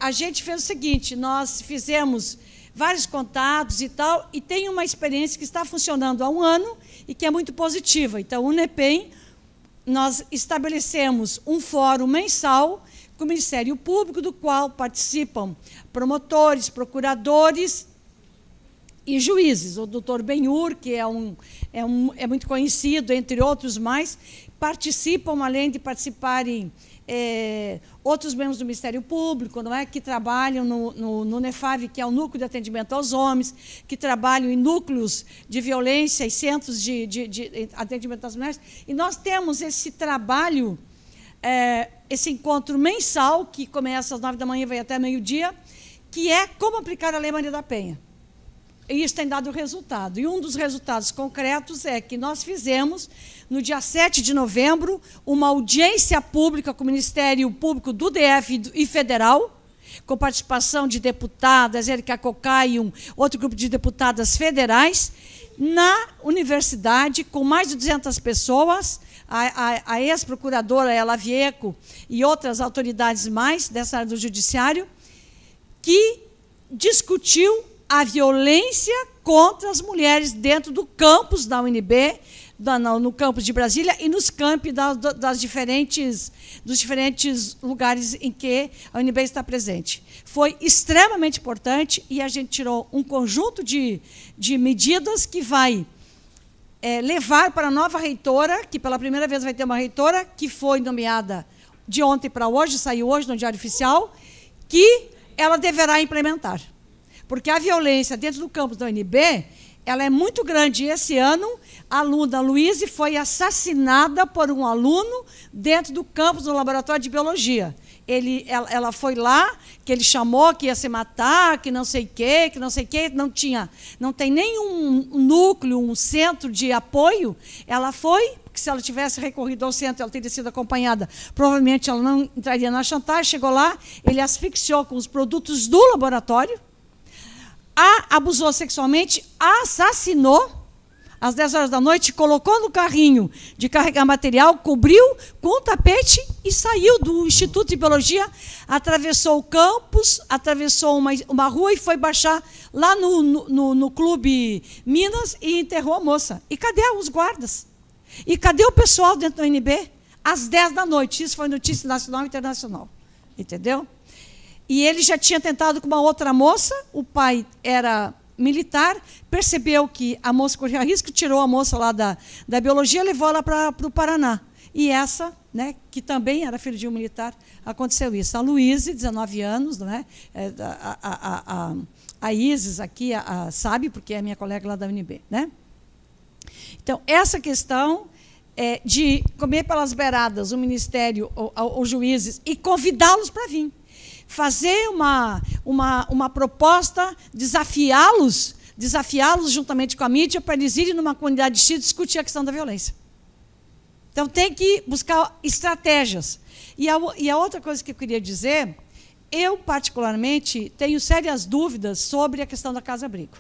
a gente fez o seguinte, nós fizemos vários contatos e tal, e tem uma experiência que está funcionando há 1 ano e que é muito positiva. Então, o NEPEM, nós estabelecemos um fórum mensal com o Ministério Público, do qual participam promotores, procuradores e juízes. O doutor Benhur, que é muito conhecido, entre outros mais, participam, além de participarem outros membros do Ministério Público, não é, que trabalham no NEFAV, que é o Núcleo de Atendimento aos Homens, que trabalham em núcleos de violência e centros de atendimento às mulheres. E nós temos esse trabalho, esse encontro mensal, que começa às 9 da manhã e vai até meio-dia, que é como aplicar a Lei Maria da Penha. E isso tem dado resultado. E um dos resultados concretos é que nós fizemos, no dia 7 de novembro, uma audiência pública com o Ministério Público do DF e federal, com participação de deputadas, Érica Cocá e outro grupo de deputadas federais, na universidade, com mais de 200 pessoas, a ex-procuradora Ela Vieco e outras autoridades mais dessa área do judiciário, que discutiu a violência contra as mulheres dentro do campus da UNB, no campus de Brasília e nos campi dos diferentes lugares em que a UNB está presente. Foi extremamente importante e a gente tirou um conjunto de medidas que vai levar para a nova reitora, que pela primeira vez vai ter uma reitora, que foi nomeada de ontem para hoje, saiu hoje no Diário Oficial, que ela deverá implementar. Porque a violência dentro do campus da UNB, ela é muito grande. E esse ano, a aluna Luíse foi assassinada por um aluno dentro do campus do laboratório de biologia. Ela foi lá, que ele chamou que ia se matar, que não sei o quê, não tem nenhum núcleo, um centro de apoio. Ela foi, porque se ela tivesse recorrido ao centro, ela teria sido acompanhada. Provavelmente ela não entraria na chantagem. Chegou lá, ele asfixiou com os produtos do laboratório, a abusou sexualmente, a assassinou às 10 horas da noite, colocou no carrinho de carregar material, cobriu com um tapete e saiu do Instituto de Biologia, atravessou o campus, atravessou uma rua e foi baixar lá no Clube Minas e enterrou a moça. E cadê os guardas? E cadê o pessoal dentro do UNB? Às 10 da noite. Isso foi notícia nacional e internacional. Entendeu? E ele já tinha tentado com uma outra moça, o pai era militar, percebeu que a moça corria risco, tirou a moça lá da biologia e levou ela para o Paraná. E essa, né, que também era filha de um militar, aconteceu isso. A Luíse, 19 anos, não é? A Isis aqui sabe, porque é minha colega lá da UNB. Né? Então, essa questão de comer pelas beiradas o Ministério, os juízes, e convidá-los para vir. Fazer uma proposta, desafiá-los juntamente com a mídia para eles irem numa comunidade X discutir a questão da violência. Então, tem que buscar estratégias. E a outra coisa que eu queria dizer, eu, particularmente, tenho sérias dúvidas sobre a questão da casa-abrigo.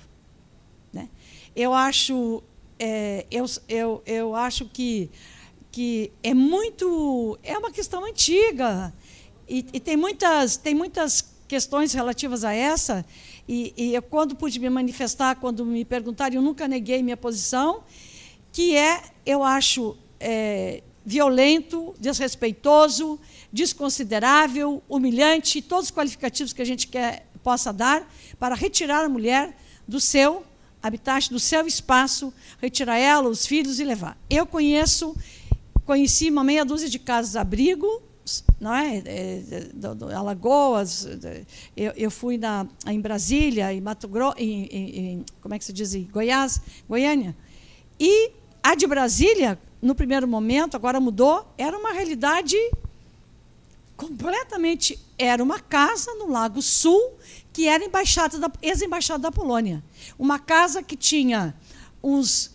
Né? Eu acho que é uma questão antiga. E tem muitas questões relativas a essa, e eu, quando pude me manifestar, quando me perguntaram, eu nunca neguei minha posição, que eu acho violento, desrespeitoso, desconsiderável, humilhante, todos os qualificativos que a gente possa dar para retirar a mulher do seu habitat, do seu espaço, retirar ela, os filhos e levar. Eu conheci uma meia dúzia de casas-abrigo, não é? Alagoas, eu fui em Brasília, em Mato Grosso, como é que se diz? Goiás, Goiânia. E a de Brasília, no primeiro momento, agora mudou, era uma realidade completamente... Era uma casa no Lago Sul, que era ex-embaixada da Polônia. Uma casa que tinha uns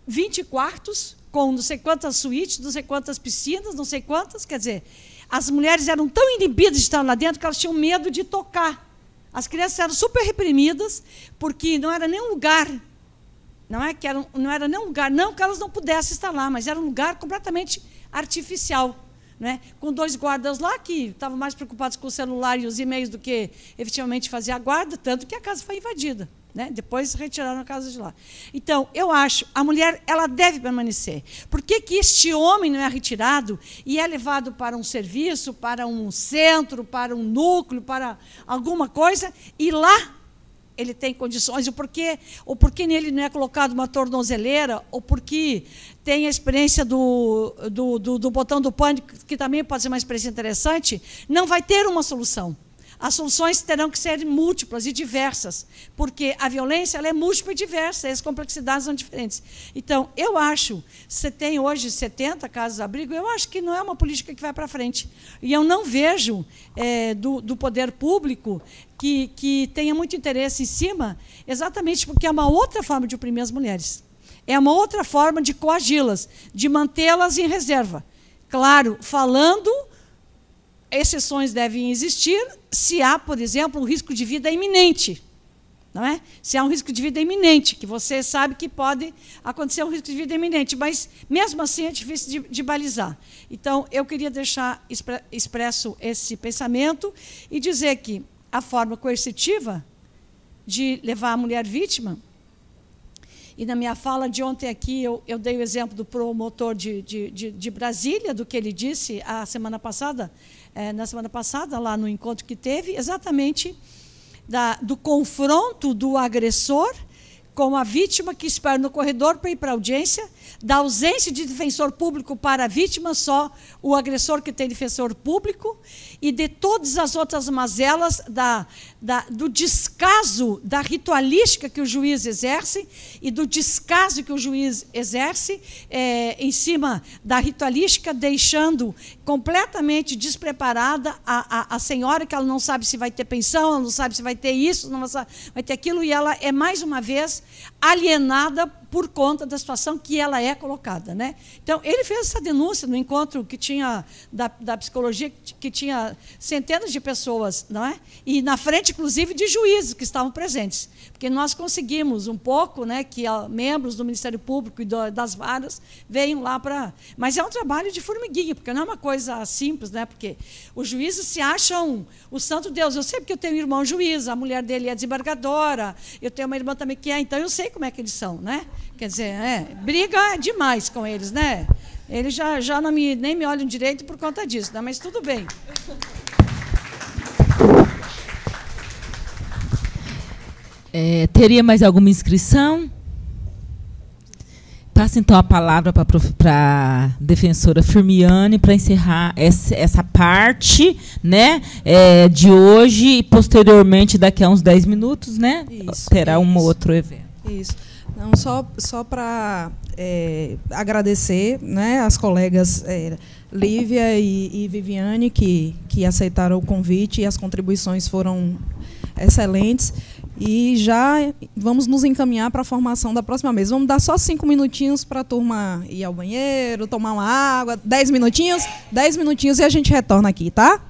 20 quartos, com não sei quantas suítes, não sei quantas piscinas, não sei quantas, quer dizer... as mulheres eram tão inibidas de estar lá dentro que elas tinham medo de tocar. As crianças eram super reprimidas, porque não era nem um lugar, não era nem um lugar, não que elas não pudessem estar lá, mas era um lugar completamente artificial, né? Com 2 guardas lá que estavam mais preocupados com o celular e os e-mails do que efetivamente fazer a guarda, tanto que a casa foi invadida, né? Depois retiraram a casa de lá. Então, eu acho, a mulher ela deve permanecer. Por que este homem não é retirado e é levado para um serviço, para um centro, para um núcleo, para alguma coisa, e lá ele tem condições, ou porque nele não é colocado uma tornozeleira, ou porque tem a experiência do botão do pânico, que também pode ser uma experiência interessante, não vai ter uma solução. As soluções terão que ser múltiplas e diversas, porque a violência ela é múltipla e diversa, e as complexidades são diferentes. Então, eu acho, você tem hoje 70 casas-abrigo, eu acho que não é uma política que vai para frente. E eu não vejo do poder público que tenha muito interesse em cima, exatamente porque é uma outra forma de oprimir as mulheres. É uma outra forma de coagi-las, de mantê-las em reserva. Claro, falando... exceções devem existir se há, por exemplo, um risco de vida iminente. Não é? Se há um risco de vida iminente, que você sabe que pode acontecer um risco de vida iminente, mas, mesmo assim, é difícil de balizar. Então, eu queria deixar expresso esse pensamento e dizer que a forma coercitiva de levar a mulher vítima, e na minha fala de ontem aqui, eu dei o exemplo do promotor de Brasília, do que ele disse na semana passada, lá no encontro que teve, exatamente do confronto do agressor com a vítima que espera no corredor para ir para a audiência, da ausência de defensor público para a vítima, só o agressor que tem defensor público, e de todas as outras mazelas do descaso da ritualística que o juiz exerce e do descaso que o juiz exerce em cima da ritualística, deixando completamente despreparada a senhora, que ela não sabe se vai ter pensão, ela não sabe se vai ter isso, não vai ter aquilo, e ela é, mais uma vez, alienada por conta da situação que ela é colocada, né? Então, ele fez essa denúncia no encontro que tinha da psicologia, que tinha centenas de pessoas, não é? E na frente, inclusive, de juízes que estavam presentes. Porque nós conseguimos um pouco, né, que membros do Ministério Público e das varas venham lá para... Mas é um trabalho de formiguinha, porque não é uma coisa simples, né? Porque os juízes se acham o santo Deus. Eu sei porque eu tenho um irmão juiz, a mulher dele é desembargadora, eu tenho uma irmã também que é, então eu sei como é que eles são, né? Quer dizer, briga demais com eles, né? Eles já nem me olham direito por conta disso, né? Mas tudo bem. Teria mais alguma inscrição? Passa, então, a palavra para a defensora Firmiani para encerrar essa parte, né, de hoje, e posteriormente, daqui a uns 10 minutos, né, terá um outro evento. Isso. Não, só para agradecer, né, as colegas Lívia e Viviane, que aceitaram o convite, e as contribuições foram excelentes. E já vamos nos encaminhar para a formação da próxima mesa. Vamos dar só 5 minutinhos para a turma ir ao banheiro, tomar uma água, 10 minutinhos e a gente retorna aqui, tá?